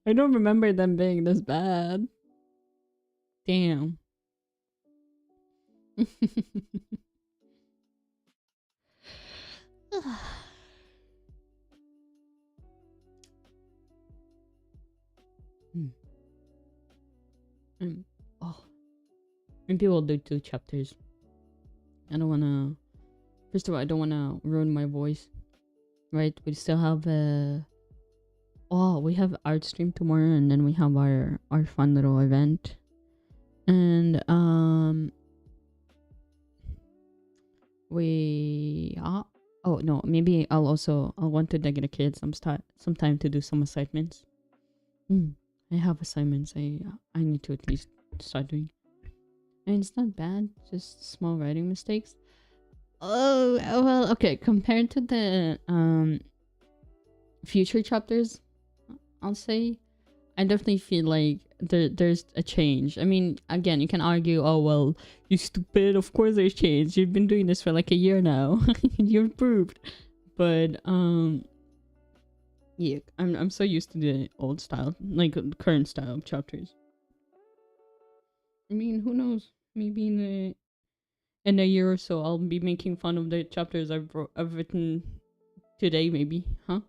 I don't remember them being this bad. Damn. Oh. Maybe we'll do 2 chapters. I don't wanna. First of all, I don't wanna ruin my voice. Right? We still have we have art stream tomorrow, and then we have our fun little event. And we oh no, maybe I'll want to get a kid some time to do some assignments. I have assignments I need to at least start doing. And it's not bad, just small writing mistakes. Oh well, okay. Compared to the future chapters, I'll say, I definitely feel like there's a change. I mean, again, you can argue, oh well, you stupid. Of course, there's change. You've been doing this for like a year now. You improved, but yeah, I'm so used to the old style, like current style of chapters. I mean, who knows? Maybe in a year or so, I'll be making fun of the chapters I've written today. Maybe, huh?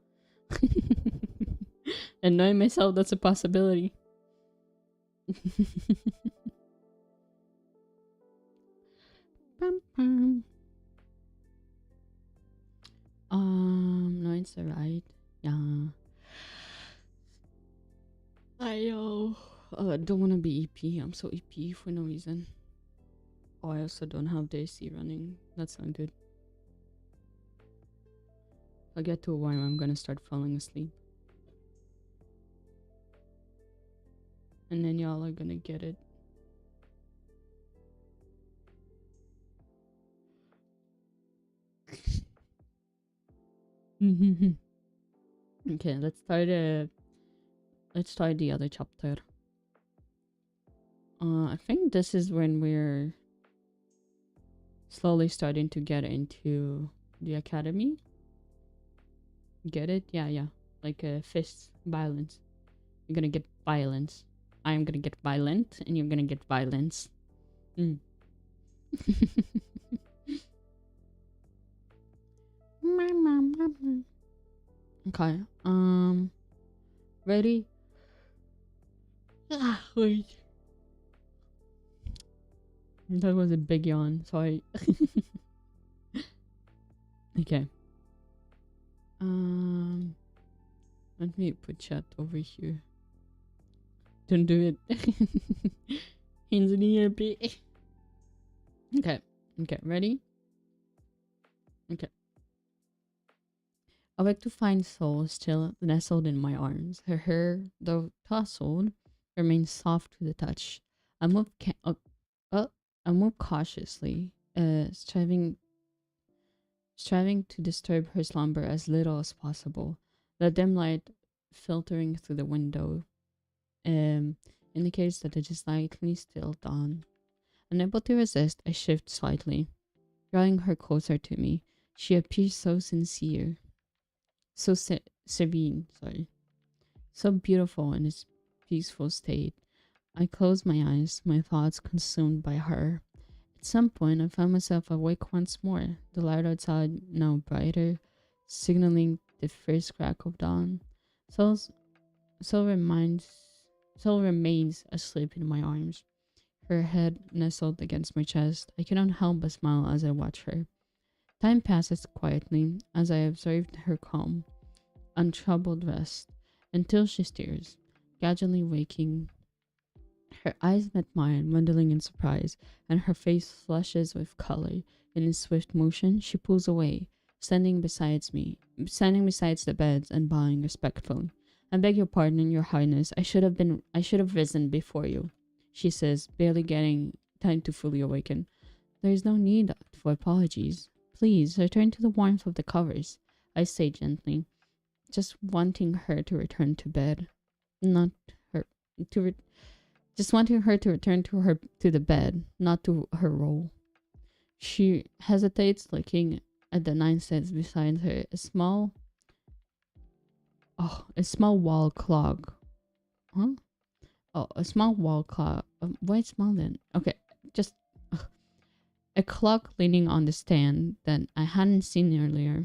And knowing myself, that's a possibility. No, it's alright. Yeah. I know. I don't want to be EP. I'm so EP for no reason. Oh, I also don't have the AC running. That's not good. I'll get to a while I'm gonna start falling asleep. And then y'all are gonna get it. Okay, let's start the other chapter. I think this is when we're slowly starting to get into the academy. Get it? Yeah. Like fists, violence. You're gonna get violence. I'm gonna get violent, and you're gonna get violence. Okay. Ready? Wait. That was a big yawn. Sorry. Okay. Let me put chat over here. Don't do it. Hands in the air, bitch. Okay. Ready? Okay. I like to find Soul still nestled in my arms. Her hair, though tousled, remains soft to the touch. I move cautiously, striving to disturb her slumber as little as possible. The dim light filtering through the window indicates that it is likely still dawn. Unable to resist, I shift slightly, drawing her closer to me. She appears so sincere, so serene, so beautiful in its peaceful state. I close my eyes, my thoughts consumed by her. At some point, I found myself awake once more, the light outside now brighter, signaling the first crack of dawn. Soul remains asleep in my arms, her head nestled against my chest. I cannot help but smile as I watch her. Time passes quietly as I observed her calm, untroubled rest, until she stirs, gradually waking. Her eyes met mine, wondering in surprise, and her face flushes with color. In a swift motion, she pulls away, standing beside the beds and bowing respectfully. I beg your pardon, your highness. I should have risen before you, she says, barely getting time to fully awaken. There is no need for apologies. Please return to the warmth of the covers, I say gently, just wanting her to return to bed. Just wanting her to return to the bed, not to her role. She hesitates, looking at the 9 cents beside her. A small wall clock. Huh? Oh, a small wall clock. Why small then? Okay, just a clock leaning on the stand that I hadn't seen earlier.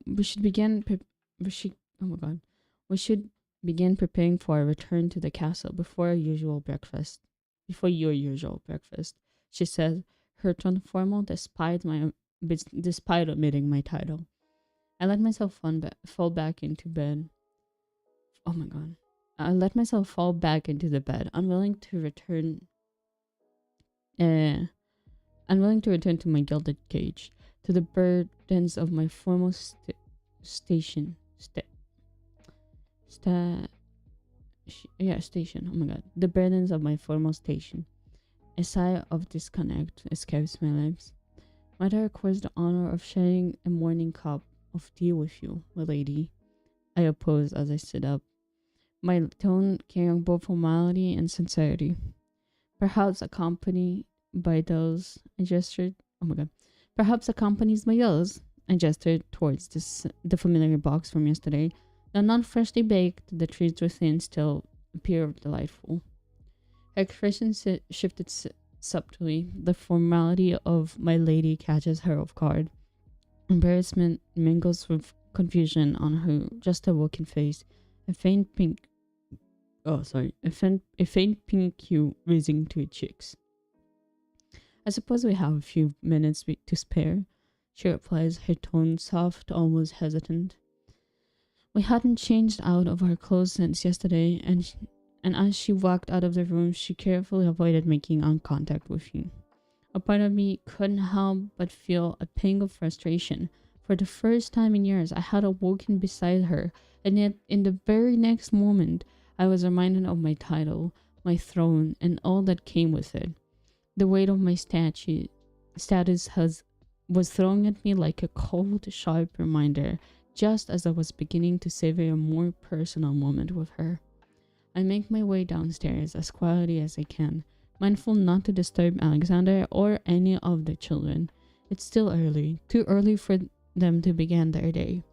We should begin. Oh my god. We should begin preparing for a return to the castle before our usual breakfast. before your usual breakfast, she said, her tone formal despite omitting my title. I let myself fall back into bed. Oh my god. I let myself fall back into the bed, uh, unwilling to return to my gilded cage, to the burdens of my formal station. Station. Oh my god. The burdens of my formal station. A sigh of disconnect escapes my lips. Might I request the honor of sharing a morning cup of tea with you, my lady? I opposed as I stood up, my tone carrying both formality and sincerity. Perhaps accompanied by those I gestured. Oh my god. Perhaps accompanied by those I gestured towards the familiar box from yesterday. Though not freshly baked, the treats within still appear delightful. Her expression shifted subtly. The formality of my lady catches her off guard. Embarrassment mingles with confusion on her just awoken face. A faint pink a faint pink hue rising to its cheeks. I suppose we have a few minutes to spare, she replies, her tone soft, almost hesitant. We hadn't changed out of our clothes since yesterday, and as she walked out of the room, she carefully avoided making eye contact with me. A part of me couldn't help but feel a pang of frustration. For the first time in years, I had awoken beside her, and yet in the very next moment, I was reminded of my title, my throne, and all that came with it. The weight of my status was thrown at me like a cold, sharp reminder, just as I was beginning to savor a more personal moment with her. I make my way downstairs as quietly as I can, mindful not to disturb Alexander or any of the children. It's still early, too early for them to begin their day.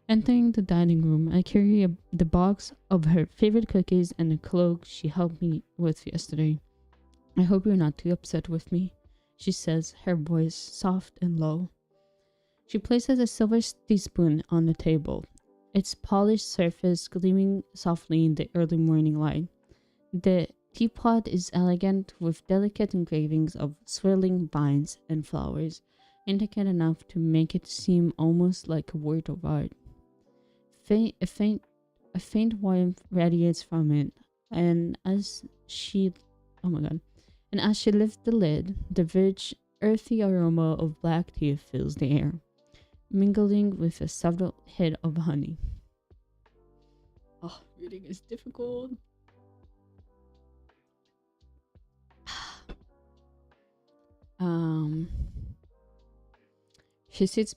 Entering the dining room, I carry the box of her favorite cookies and the cloak she helped me with yesterday. I hope you're not too upset with me, she says, her voice soft and low. She places a silver teaspoon on the table, its polished surface gleaming softly in the early morning light. The teapot is elegant with delicate engravings of swirling vines and flowers, intricate enough to make it seem almost like a work of art. A faint warmth radiates from it, and as she lifts the lid, the rich, earthy aroma of black tea fills the air, mingling with a subtle hint of honey. Oh, reading is difficult. She sits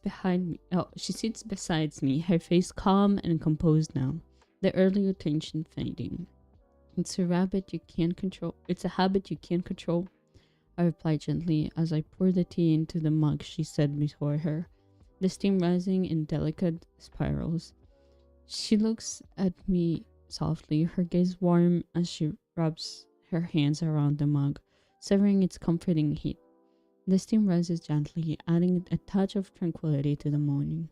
beside me, her face calm and composed now, the earlier tension fading. It's a habit you can't control. I replied gently as I poured the tea into the mug she set before her, the steam rising in delicate spirals. She looks at me softly, her gaze warm as she rubs her hands around the mug, savoring its comforting heat. The steam rises gently, adding a touch of tranquility to the morning.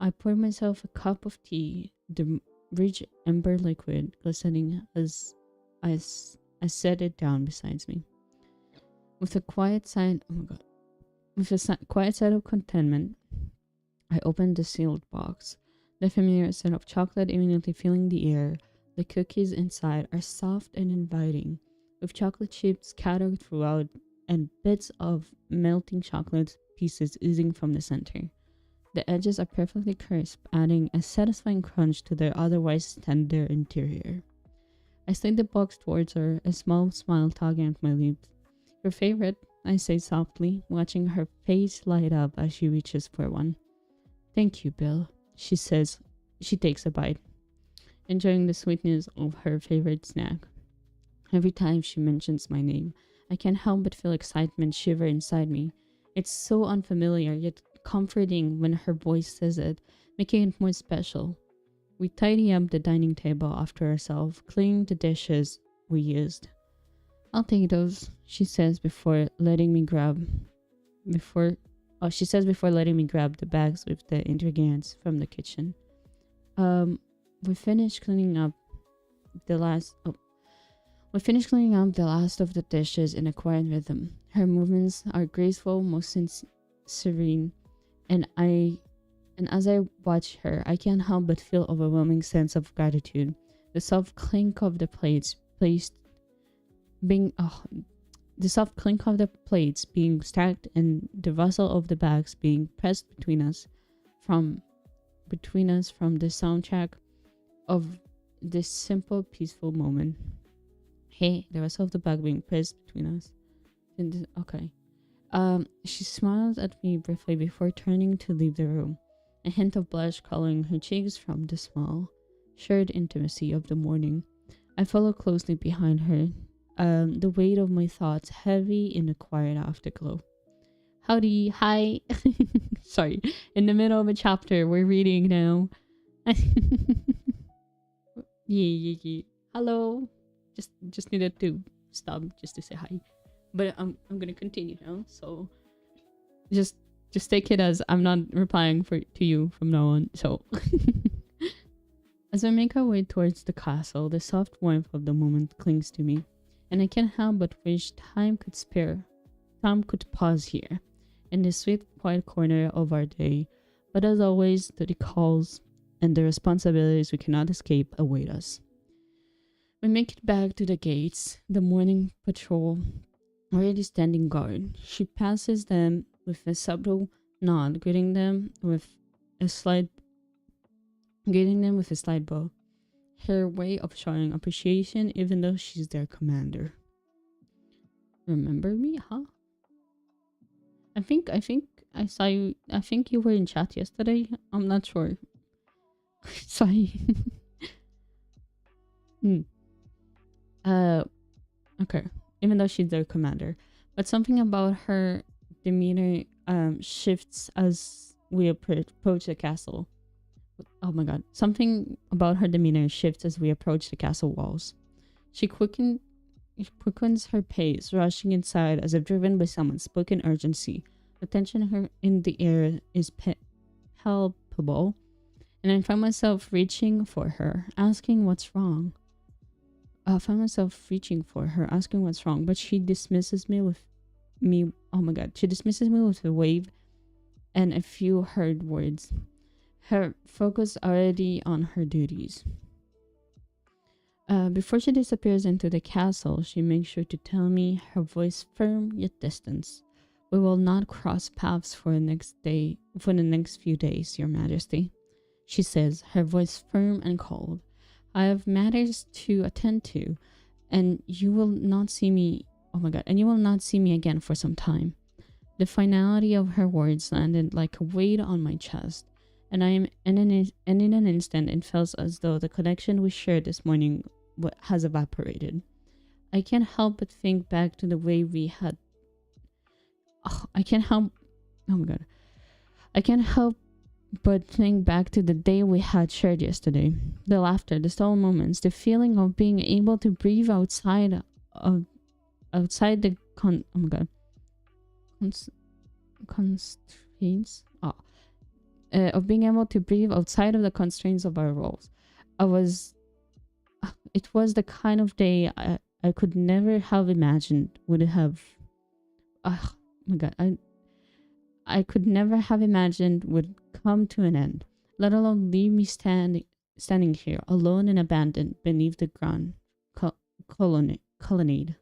I pour myself a cup of tea, the rich amber liquid glistening as I set it down beside me. With a quiet sigh of contentment, I opened the sealed box. The familiar scent of chocolate immediately filling the air. The cookies inside are soft and inviting, with chocolate chips scattered throughout and bits of melting chocolate pieces oozing from the center. The edges are perfectly crisp, adding a satisfying crunch to their otherwise tender interior. I slid the box towards her, a small smile tugging at my lips. Your favorite, I say softly, watching her face light up as she reaches for one. Thank you, Bill, she says. She takes a bite, enjoying the sweetness of her favorite snack. Every time she mentions my name, I can't help but feel excitement shiver inside me. It's so unfamiliar, yet comforting when her voice says it, making it more special. We tidy up the dining table after ourselves, cleaning the dishes we used. I'll take those, she says before letting me grab the bags with the ingredients from the kitchen. We finished cleaning up the last We finish cleaning up the last of the dishes in a quiet rhythm. Her movements are graceful, most serene, and as I watch her, I can't help but feel overwhelming sense of gratitude. The soft clink of the plates placed being the soft clink of the plates being stacked and the rustle of the bags being pressed from the soundtrack of this simple, peaceful moment. Hey, the rustle of the bag being pressed between us. Okay. She smiled at me briefly before turning to leave the room, a hint of blush coloring her cheeks from the small, shared intimacy of the morning. I followed closely behind her, the weight of my thoughts heavy in the quiet afterglow. Howdy, hi. Sorry, in the middle of a chapter, we're reading now. Yeah. Hello. Just needed to stop just to say hi. But I'm gonna continue now. So just take it as I'm not replying to you from now on. So as I make our way towards the castle, the soft warmth of the moment clings to me, and I can't help but wish time could pause here, in this sweet quiet corner of our day. But as always, the calls and the responsibilities we cannot escape await us. We make it back to the gates, the morning patrol already standing guard. She passes them with a subtle nod, greeting them with a slight bow. Her way of showing appreciation even though she's their commander. Remember me, huh? I think I saw you. I think you were in chat yesterday. I'm not sure. Sorry. Okay. Even though she's their commander, but something about her demeanor shifts as we approach the castle. Oh my god. Something about her demeanor shifts as we approach the castle walls. She quickens her pace, rushing inside as if driven by some unspoken urgency. The tension in the air is palpable, and I find myself reaching for her, asking what's wrong. But she dismisses me with She dismisses me with a wave and a few hurried words. Her focus already on her duties. Before she disappears into the castle, she makes sure to tell me, her voice firm yet distant. We will not cross paths for the next few days, Your Majesty. She says, her voice firm and cold. I have matters to attend to, and you will not see me. And you will not see me again for some time. The finality of her words landed like a weight on my chest, and in an instant, it felt as though the connection we shared this morning has evaporated. I can't help but think back to the way we had. I can't help but think back to the day we had shared yesterday. The laughter, the stolen moments, the feeling of being able to breathe outside the constraints. Of being able to breathe outside of the constraints of our roles. It was the kind of day I could never have imagined would have. I could never have imagined would come to an end, let alone leave me standing here, alone and abandoned beneath the grand colonnade.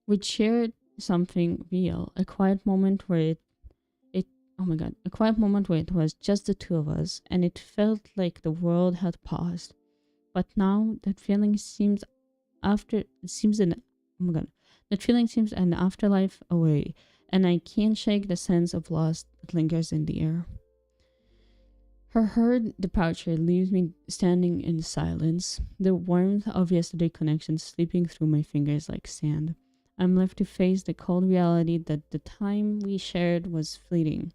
We shared something real, a quiet moment where it was just the two of us, and it felt like the world had paused. But now that feeling seems an afterlife away, and I can't shake the sense of loss that lingers in the air. Her hurried departure leaves me standing in silence, the warmth of yesterday's connection slipping through my fingers like sand. I'm left to face the cold reality that the time we shared was fleeting,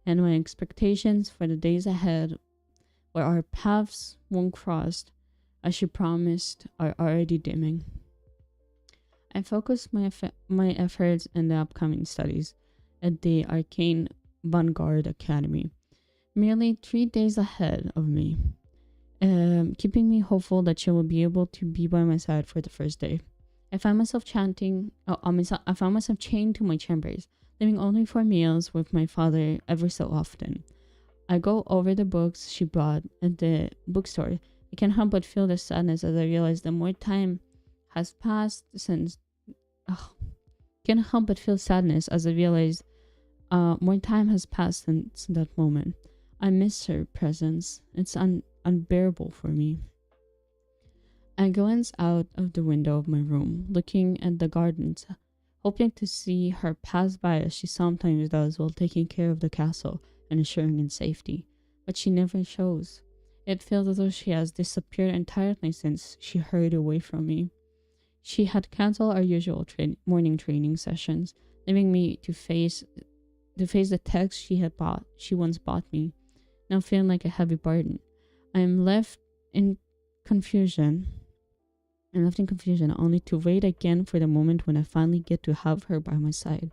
and my expectations for the days ahead, where our paths won't cross, as she promised, are already dimming. I focus my efforts in the upcoming studies at the Arcane Vanguard Academy, merely 3 days ahead of me. keeping me hopeful that she will be able to be by my side for the first day. I found myself I found myself chained to my chambers, living only for meals with my father every so often. I go over the books she bought at the bookstore. I can't help but feel the sadness as I realize that more time has passed since. Can't help but feel sadness as I realize more time has passed since that moment. I miss her presence. It's unbearable for me. I glance out of the window of my room, looking at the gardens, hoping to see her pass by as she sometimes does while taking care of the castle and ensuring its safety. But she never shows. It feels as though she has disappeared entirely since she hurried away from me. She had canceled our usual morning training sessions, leaving me to face the text she once bought me, now feeling like a heavy burden. I am left in confusion only to wait again for the moment when I finally get to have her by my side.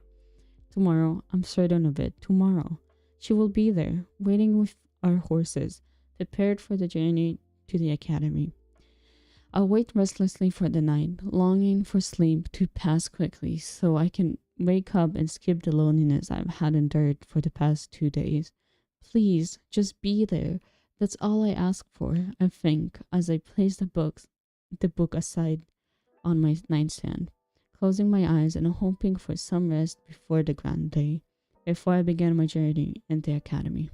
Tomorrow, I'm certain of it, tomorrow, she will be there, waiting with our horses, prepared for the journey to the academy. I'll wait restlessly for the night, longing for sleep to pass quickly so I can wake up and skip the loneliness I've had endured for the past 2 days. Please, just be there. That's all I ask for, I think, as I place the book aside on my nightstand, closing my eyes and hoping for some rest before the grand day, before I begin my journey in the academy.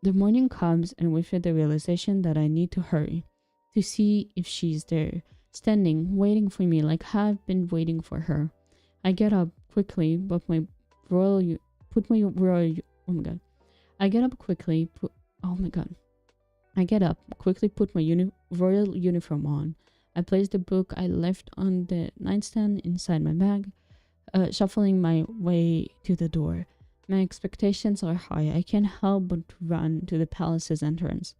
The morning comes, and with it the realization that I need to hurry, to see if she's there, standing, waiting for me like I've been waiting for her. I get up quickly, but I get up quickly, put my royal uniform on. I place the book I left on the nightstand inside my bag, shuffling my way to the door. My expectations are high. I can't help but run to the palace's entrance,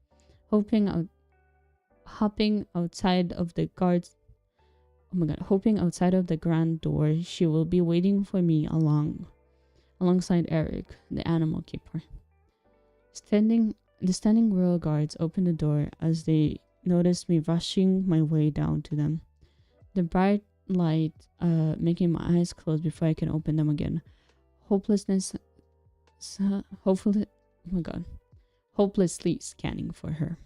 hopping outside of the grand door. She will be waiting for me alongside Eric, the animal keeper. The standing royal guards open the door as they notice me rushing my way down to them. The bright light making my eyes close before I can open them again. Hopelessly scanning for her.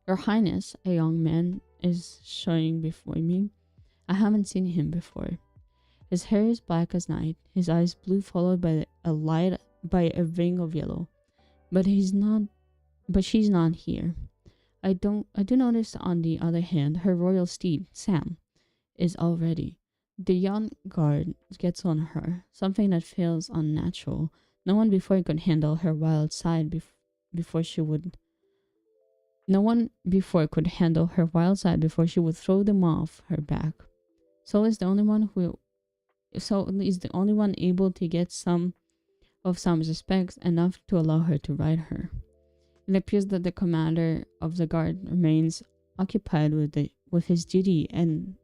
Your Highness, a young man is showing before me. I haven't seen him before. His hair is black as night, his eyes blue, followed by a ring of yellow. But she's not here. I do notice, on the other hand, her royal steed, Sam, is all ready. The young guard gets on her, something that feels unnatural. No one before could handle her wild side before she would throw them off her back. Soul is the only one able to get some respect enough to allow her to ride her. It appears that the commander of the guard remains occupied with his duty, and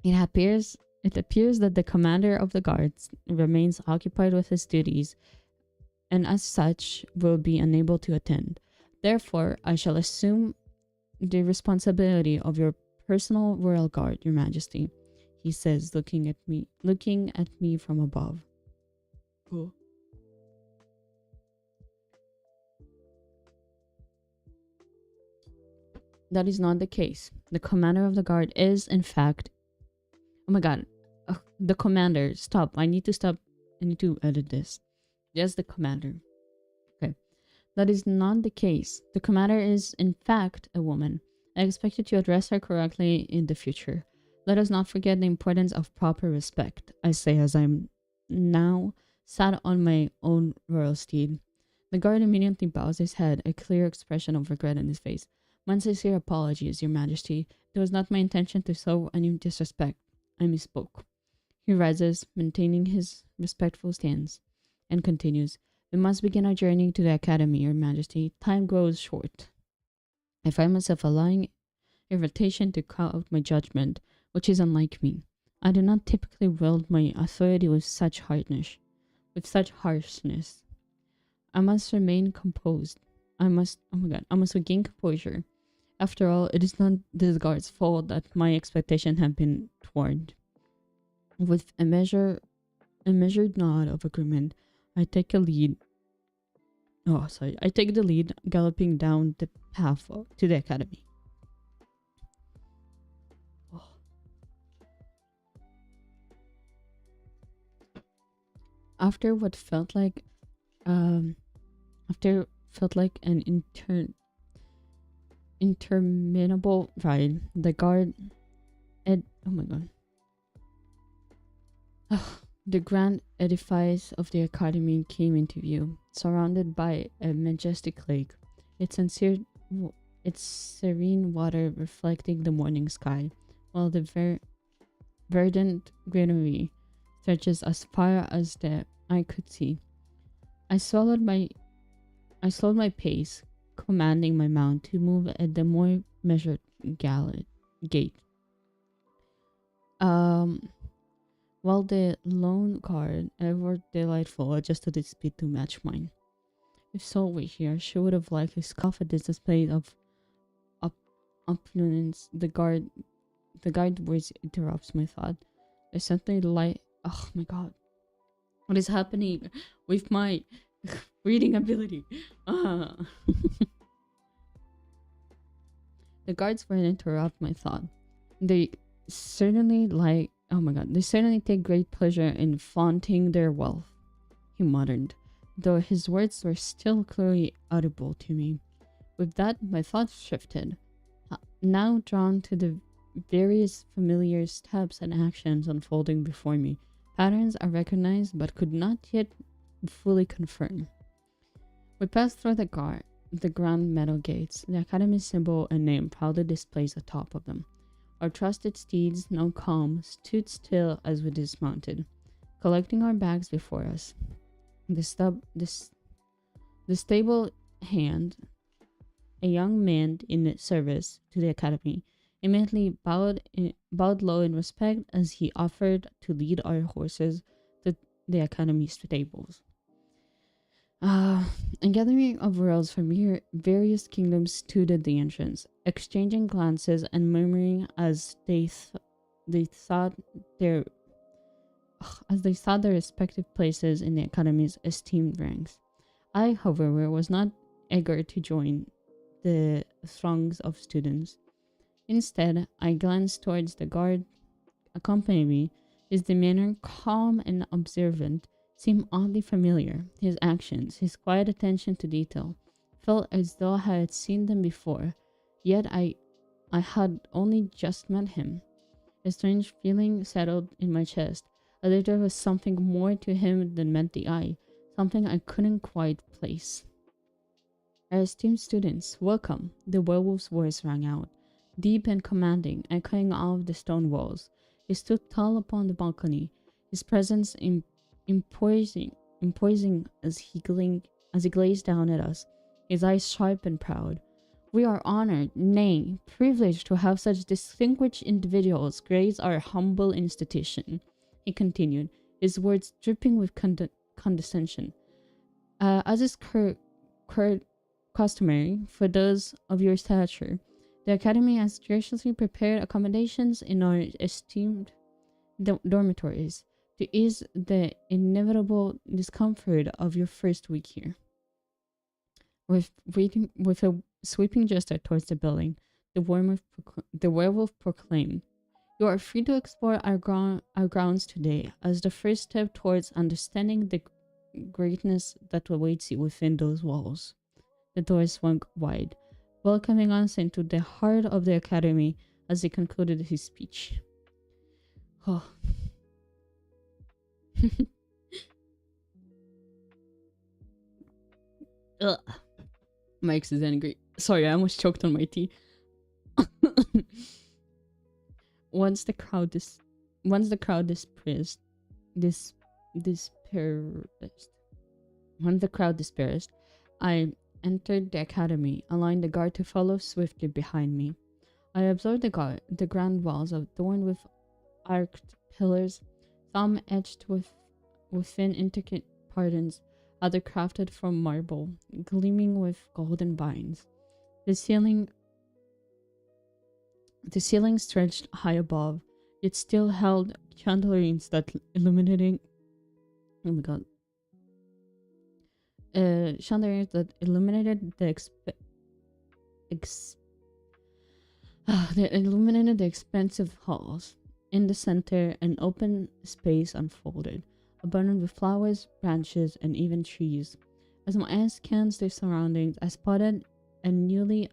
it appears that the commander of the guards remains occupied with his duties, and as such will be unable to attend. Therefore, I shall assume the responsibility of your personal royal guard, Your Majesty, he says, looking at me from above. Cool. That is not the case. The commander of the guard is, in fact... Oh my god. The commander. Stop. I need to edit this. Yes, the commander. Okay. That is not the case. The commander is, in fact, a woman. I expect you to address her correctly in the future. Let us not forget the importance of proper respect, I say as I'm now sat on my own royal steed. The guard immediately bows his head, a clear expression of regret in his face. My sincere apologies, Your Majesty. It was not my intention to sow any disrespect. I misspoke. He rises, maintaining his respectful stance, and continues. We must begin our journey to the academy, Your Majesty. Time grows short. I find myself allowing irritation to cloud my judgment, which is unlike me. I do not typically wield my authority with such harshness. I must remain composed. I must, oh my god, I must regain composure. After all, it is not this guard's fault that my expectation have been thwarted. With a measured nod of agreement, I take a lead. Oh, sorry. I take the lead, galloping down the path to the academy. Oh. After what felt like, um, after felt like an interminable ride, the guard, oh my god. The grand edifice of the academy came into view, surrounded by a majestic lake, its serene water reflecting the morning sky, while the verdant greenery stretches as far as the eye could see. I slowed my pace, commanding my mount to move at the more measured gait. While the lone guard, ever delightful, adjusted its speed to match mine. If Sol were here, she would have likely scoffed at this display of opulence. The guard words interrupts my thought. I suddenly oh my god. What is happening with my reading ability? The guards wouldn't interrupt my thought. They certainly oh my god, they certainly take great pleasure in flaunting their wealth, he muttered, though his words were still clearly audible to me. With that, my thoughts shifted, now drawn to the various familiar steps and actions unfolding before me. Patterns I recognized but could not yet fully confirm. We passed through the grand metal gates, the academy's symbol and name proudly displays atop of them. Our trusted steeds, now calm, stood still as we dismounted, collecting our bags before us. The stable hand, a young man in service to the academy, immediately bowed low in respect as he offered to lead our horses to the academy stables. A gathering of royals from various kingdoms stood at the entrance, exchanging glances and murmuring as they sought their respective places in the academy's esteemed ranks. I, however, was not eager to join the throngs of students. Instead, I glanced towards the guard accompanying me. His demeanor, calm and observant, seemed oddly familiar. His actions, his quiet attention to detail, felt as though I had seen them before, yet I had only just met him. A strange feeling settled in my chest, as if there was something more to him than met the eye, something I couldn't quite place. Our esteemed students, welcome, the werewolf's voice rang out, deep and commanding, echoing off the stone walls. He stood tall upon the balcony, his presence imposing as he gazed down at us, his eyes sharp and proud. We are honored, nay, privileged to have such distinguished individuals grace our humble institution, he continued, his words dripping with condescension. As is customary for those of your stature, the Academy has graciously prepared accommodations in our esteemed dormitories to ease the inevitable discomfort of your first week here. With a sweeping gesture towards the building, the werewolf proclaimed, "You are free to explore our grounds today as the first step towards understanding the greatness that awaits you within those walls." The door swung wide, welcoming us into the heart of the academy as he concluded his speech. Oh. Ugh. Mike's is angry. Sorry, I almost choked on my tea. Once the crowd dispersed, I entered the academy, allowing the guard to follow swiftly behind me. I observed the grand walls adorned with arched pillars, some etched within intricate patterns other crafted from marble, gleaming with golden vines. The ceiling the ceiling stretched high above. It still held chandeliers that illuminating oh my god. Chandeliers that illuminated ex- that illuminated the expansive halls. In the center, an open space unfolded, abundant with flowers, branches, and even trees. As my eyes scanned their surroundings, I spotted a newly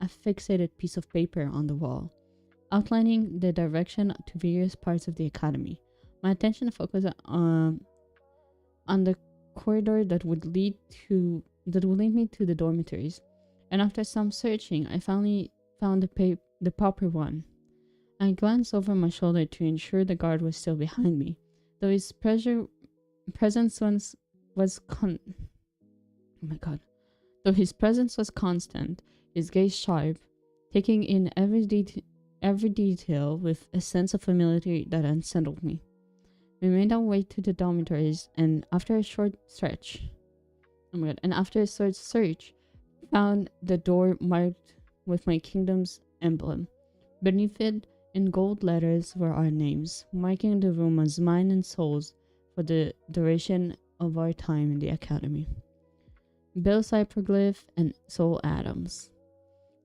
affixated piece of paper on the wall, outlining the direction to various parts of the academy. My attention focused on the corridor that would lead me to the dormitories, and after some searching, I finally found the proper one. I glanced over my shoulder to ensure the guard was still behind me, though his presence oh my god. Though his presence was constant, his gaze sharp, taking in every detail with a sense of familiarity that unsettled me. We made our way to the dormitories, and after a short search, found the door marked with my kingdom's emblem. Beneath it, in gold letters, were our names, marking the room as mine and Soul's for the duration of our time in the academy. Bill Cyperglyph and Soul Adams.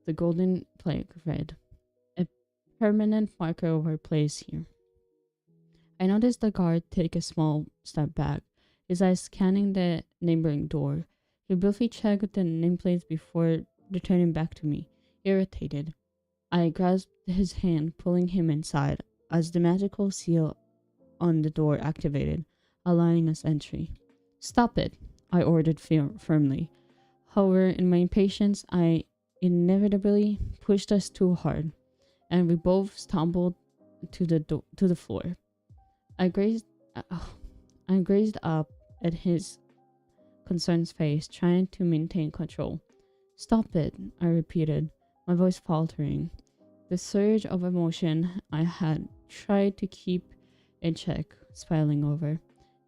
The golden plague read, a permanent marker of our place here. I noticed the guard take a small step back, his eyes scanning the neighboring door. He briefly checked the nameplates before returning back to me, irritated. I grasped his hand, pulling him inside, as the magical seal on the door activated, allowing us entry. "Stop it," I ordered firmly. However, in my impatience, I inevitably pushed us too hard, and we both stumbled to the floor. I gazed up at his concerned face, trying to maintain control. "Stop it," I repeated, my voice faltering. The surge of emotion I had tried to keep in check spilling over.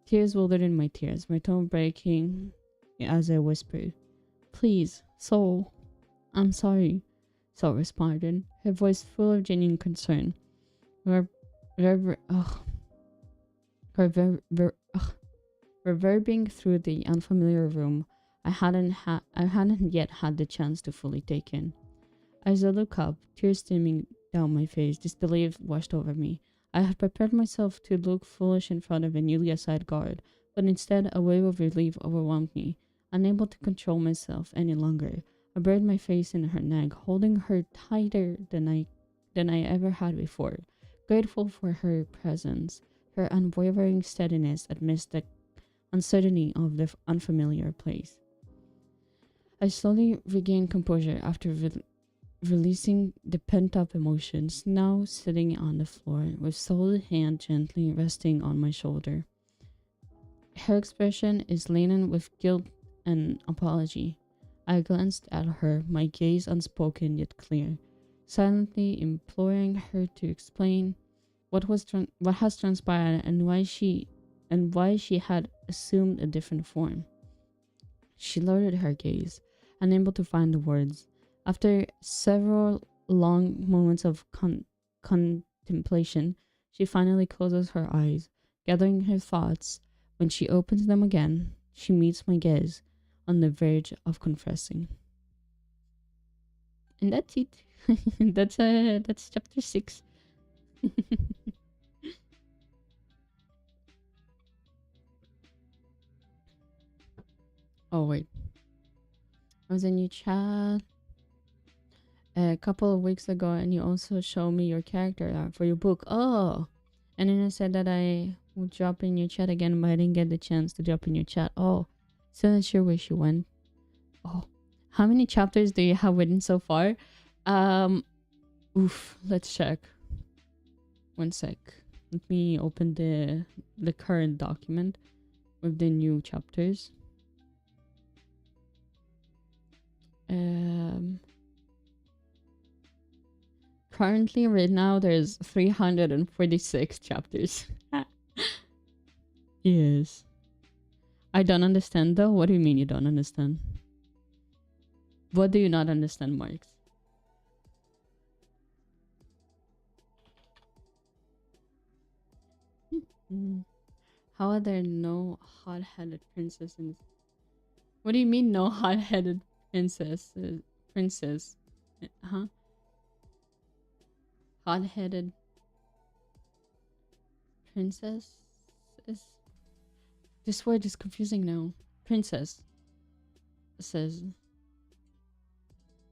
Tears welled in my tears, my tone breaking as I whispered, "Please, Soul." "I'm sorry," Soul responded, her voice full of genuine concern. Reverbing through the unfamiliar room I hadn't yet had the chance to fully take in. As I looked up, tears streaming down my face, disbelief washed over me. I had prepared myself to look foolish in front of a newly assigned guard, but instead a wave of relief overwhelmed me. Unable to control myself any longer, I buried my face in her neck, holding her tighter than I ever had before, grateful for her presence, her unwavering steadiness amidst the uncertainty of the unfamiliar place. I slowly regained composure after releasing the pent-up emotions, now sitting on the floor with Soul's hand gently resting on my shoulder. Her expression is laden with guilt and apology. I glanced at her, my gaze unspoken yet clear, silently imploring her to explain what has transpired and why she had assumed a different form. She lowered her gaze, unable to find the words. After several long moments of contemplation, she finally closes her eyes, gathering her thoughts. When she opens them again, she meets my gaze, on the verge of confessing. And that's it. That's chapter 6. Oh wait, I was in your chat a couple of weeks ago, and you also showed me your character art for your book. Oh, and then I said that I would drop in your chat again, but I didn't get the chance to drop in your chat. Oh, still not sure where she went. Oh, how many chapters do you have written so far? Let's check. One sec. Let me open the current document with the new chapters. Currently, right now, there's 346 chapters. Yes. I don't understand though. What do you mean you don't understand? What do you not understand, Marks? How are there no hot-headed princesses? What do you mean no hot-headed princess? Princess? Huh? Hot-headed princess? This word is confusing now. Princess says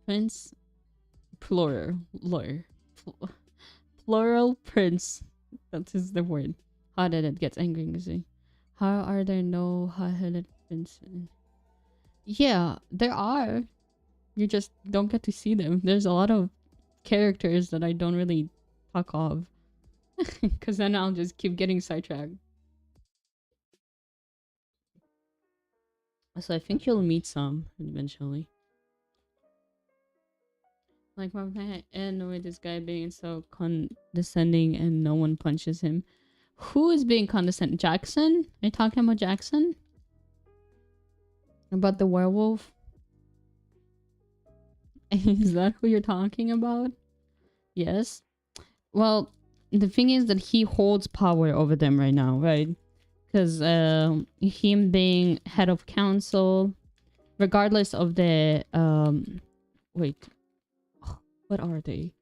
prince plural plural prince. That is the word. Hot-headed gets angry and say, how are there no hot-headed princes? Yeah, there are. You just don't get to see them. There's a lot of characters that I don't really talk of. Because then I'll just keep getting sidetracked. So I think you'll meet some eventually. Like my and with this guy being so condescending and no one punches him. Who is being condescending? Jackson? Are you talking about Jackson? About the werewolf? Is that who you're talking about? Yes. Well, the thing is that he holds power over them right now, right? Because him being head of council, regardless of the wait, what are they?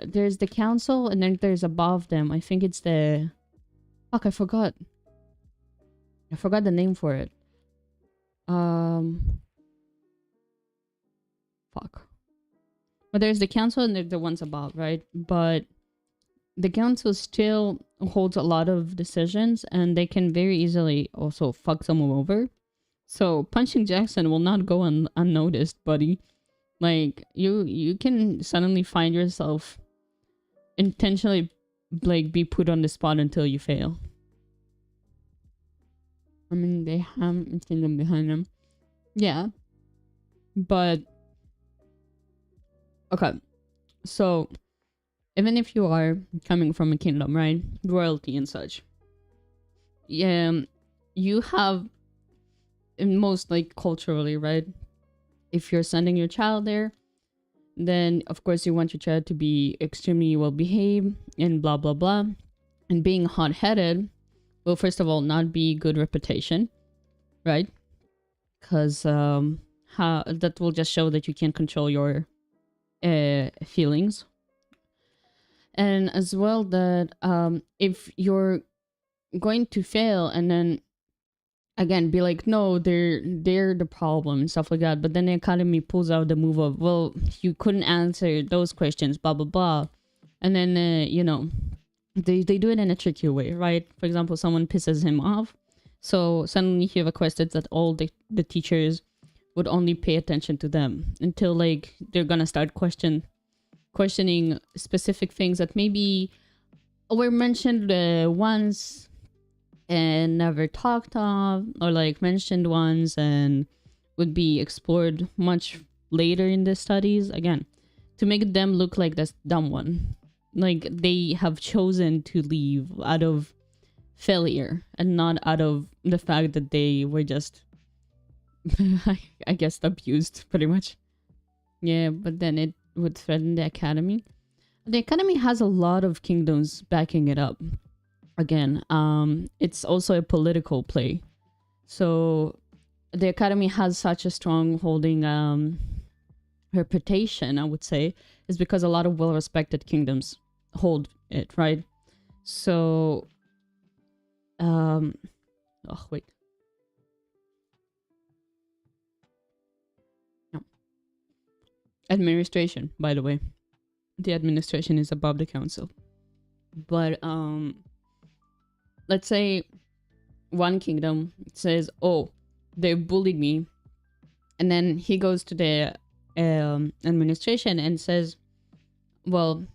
There's the council and then there's above them. I think it's the fuck, I forgot the name for it. Fuck. But there's the council and there's the ones above, right? But the council still holds a lot of decisions and they can very easily also fuck someone over. So punching Jackson will not go unnoticed, buddy. Like, you can suddenly find yourself intentionally, like, be put on the spot until you fail. I mean, they have a kingdom behind them. Yeah. But... okay. So, even if you are coming from a kingdom, right? Royalty and such. Yeah, you have... in most, like, culturally, right? If you're sending your child there, then of course you want your child to be extremely well behaved and blah blah blah. And being hot-headed will first of all not be good reputation, right? Because that will just show that you can't control your feelings. And as well that if you're going to fail and then again be like, no, they're the problem and stuff like that, but then the academy pulls out the move of, well, you couldn't answer those questions, blah blah blah, and then you know, they do it in a tricky way, right? For example, someone pisses him off, so suddenly he requested that all the teachers would only pay attention to them until like they're gonna start questioning specific things that maybe were mentioned once and never talked of, or like mentioned once and would be explored much later in the studies, again to make them look like this dumb one, like they have chosen to leave out of failure and not out of the fact that they were just I guess abused pretty much. Yeah, but then it would threaten the academy. The academy has a lot of kingdoms backing it up. Again, it's also a political play. So the academy has such a strong holding reputation, I would say, is because a lot of well-respected kingdoms hold it, right? So oh wait. No. Administration, by the way. The administration is above the council. But let's say one kingdom says, oh, they bullied me, and then he goes to the administration and says, well,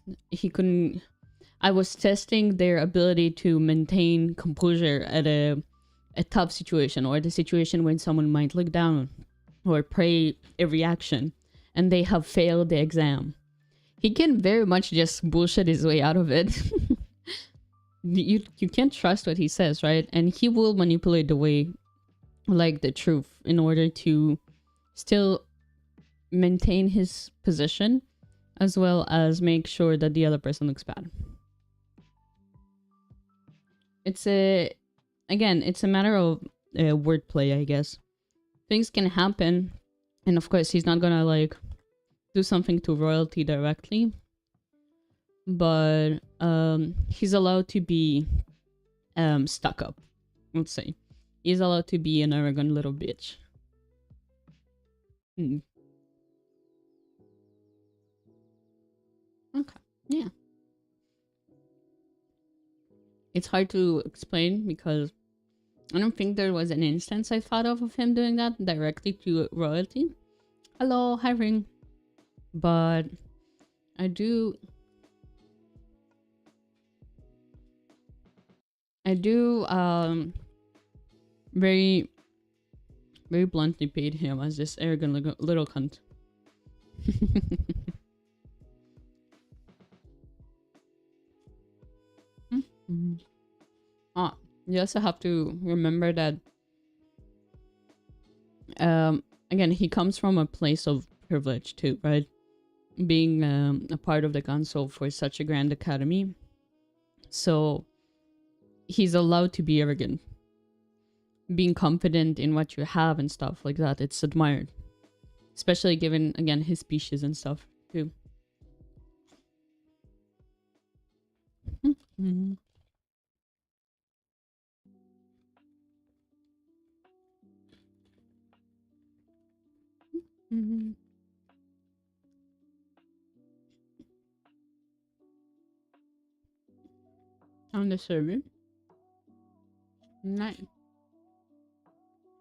I was testing their ability to maintain composure at a tough situation, or the situation when someone might look down or pray a reaction, and they have failed the exam. He can very much just bullshit his way out of it. You can't trust what he says, right? And he will manipulate the way like the truth in order to still maintain his position as well as make sure that the other person looks bad. It's a again, it's a matter of wordplay, I guess. Things can happen, and of course he's not gonna like do something to royalty directly, but he's allowed to be stuck up, let's say. He's allowed to be an arrogant little bitch. Okay, yeah. It's hard to explain because I don't think there was an instance I thought of him doing that directly to royalty. Hello, hi Ring. But I do very bluntly paid him as this arrogant little cunt. You also have to remember that again, he comes from a place of privilege too, right? Being a part of the council for such a grand academy, so he's allowed to be arrogant, being confident in what you have and stuff like that. It's admired, especially given again his species and stuff too. On the server. Nice.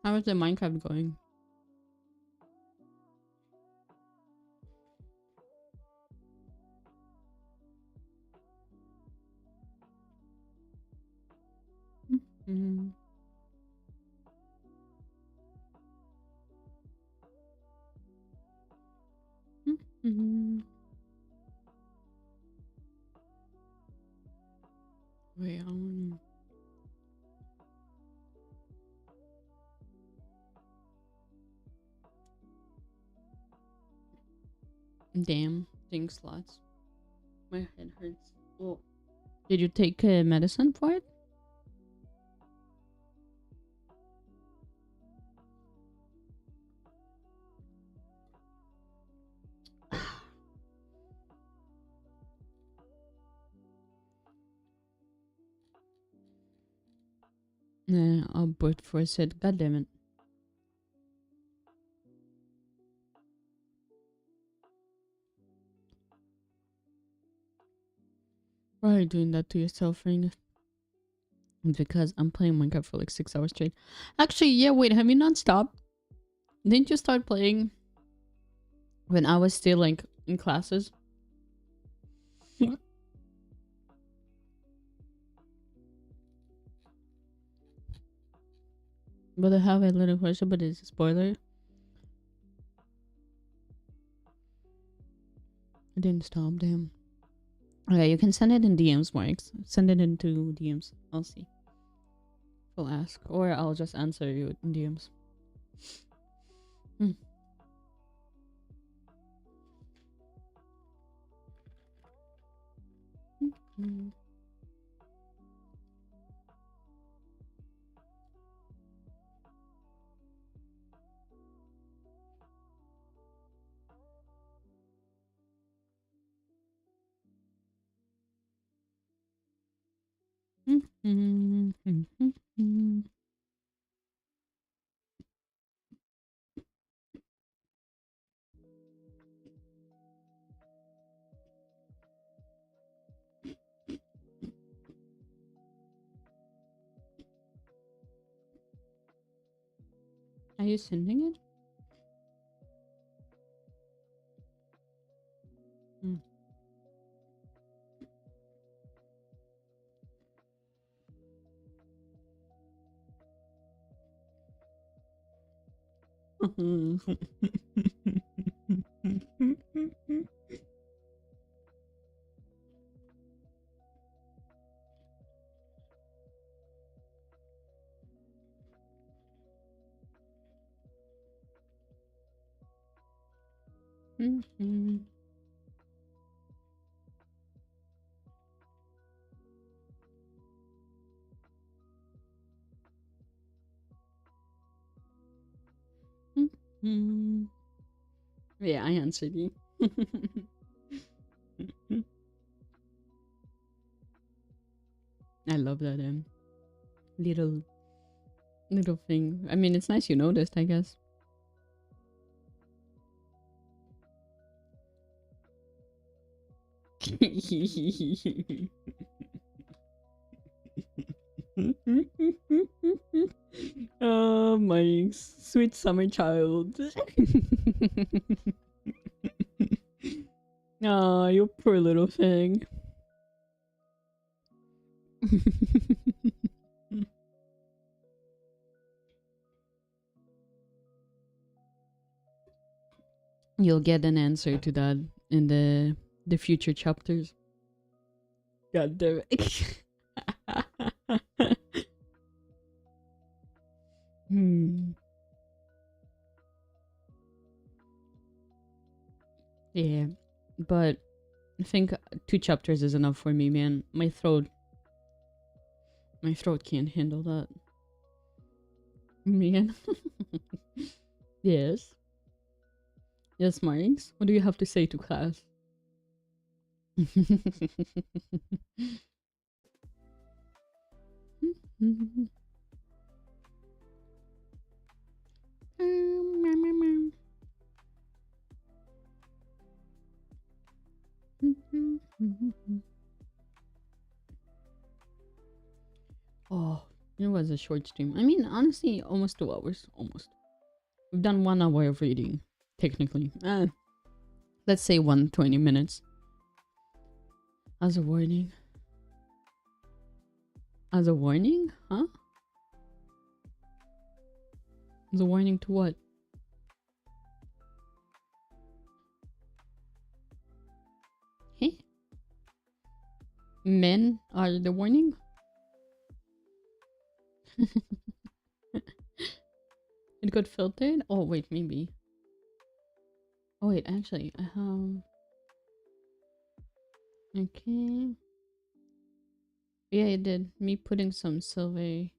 How is the Minecraft going? Wait, damn, think slots. My head hurts. Oh, did you take medicine for it? Nah, I'll brute force it. God damn it. Why are you doing that to yourself, Ring? Because I'm playing Minecraft for like 6 hours straight. Actually, yeah, wait, have you not stopped? Didn't you start playing when I was still like in classes? But I have a little question, but it's a spoiler. I didn't stop, damn. Okay, you can send it in DMs, Marks. Send it into DMs. I'll see. I'll ask. Or I'll just answer you in DMs. Are you sending it? Mm-hmm. Mm-hmm. Yeah, I answered you. I love that little little thing. I mean, it's nice you noticed, I guess. Oh, my sweet summer child. Oh, you poor little thing. You'll get an answer to that in the future chapters. God damn it. Hmm. Yeah, but I think 2 chapters is enough for me, man. My throat can't handle that. Man. Yes. Yes, Marks. What do you have to say to class? Oh, it was a short stream. I mean, honestly, almost 2 hours. Almost. We've done 1 hour of reading, technically. Let's say 120 minutes. As a warning. As a warning? Huh? As a warning to what? Hey? Men are the warning? It got filtered? Oh, wait, maybe. Oh, wait, actually, okay. Yeah, it did. Me putting some Sylvie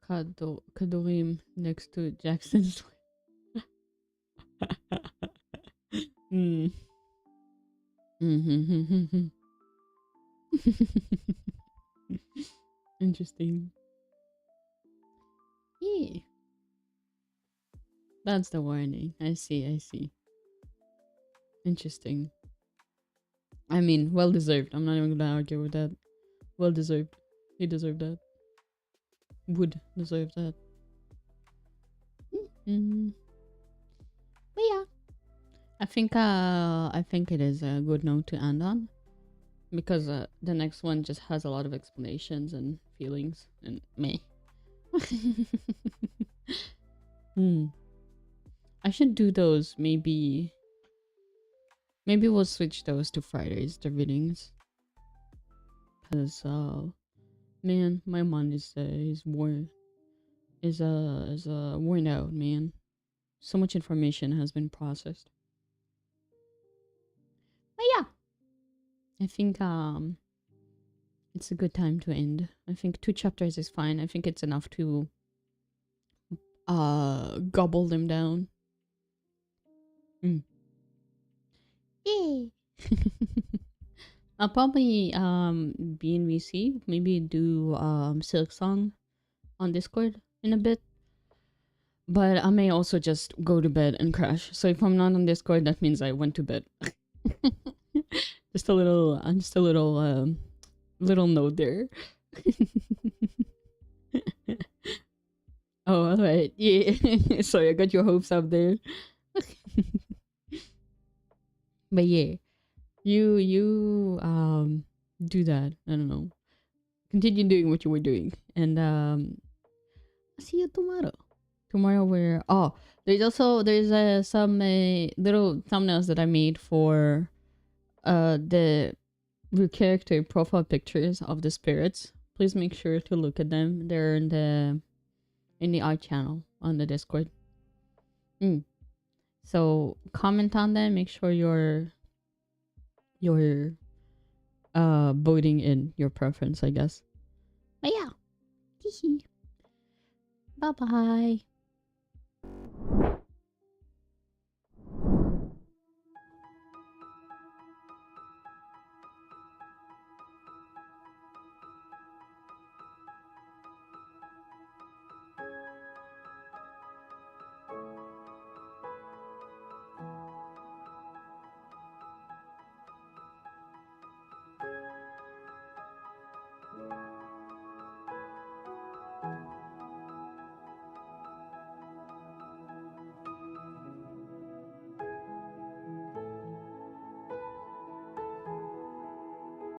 Kadorim next to Jackson's. Hmm. Interesting. Yeah. That's the warning. I see, I see. Interesting. I mean, well deserved. I'm not even gonna argue with that. Well deserved. He deserved that. Would deserve that. Mm-hmm. But yeah. I think it is a good note to end on. Because the next one just has a lot of explanations and feelings and me. Hmm. I should do those maybe. Maybe we'll switch those to Fridays, the readings. Cause man, my mind is worn is worn out, man. So much information has been processed. But yeah, I think it's a good time to end. I think 2 chapters is fine. I think it's enough to gobble them down. Mm. Yay. I'll probably be in VC, maybe do Silk Song on Discord in a bit. But I may also just go to bed and crash. So if I'm not on Discord, that means I went to bed. just a little note there. Oh, alright. Yeah. Sorry, I got your hopes up there. But yeah. You do that. I don't know. Continue doing what you were doing. And see you tomorrow. Tomorrow we're there's some little thumbnails that I made for the character profile pictures of the spirits. Please make sure to look at them. They're in the art channel on the Discord. So comment on them. Make sure you're voting in your preference, I guess. But yeah. Bye bye.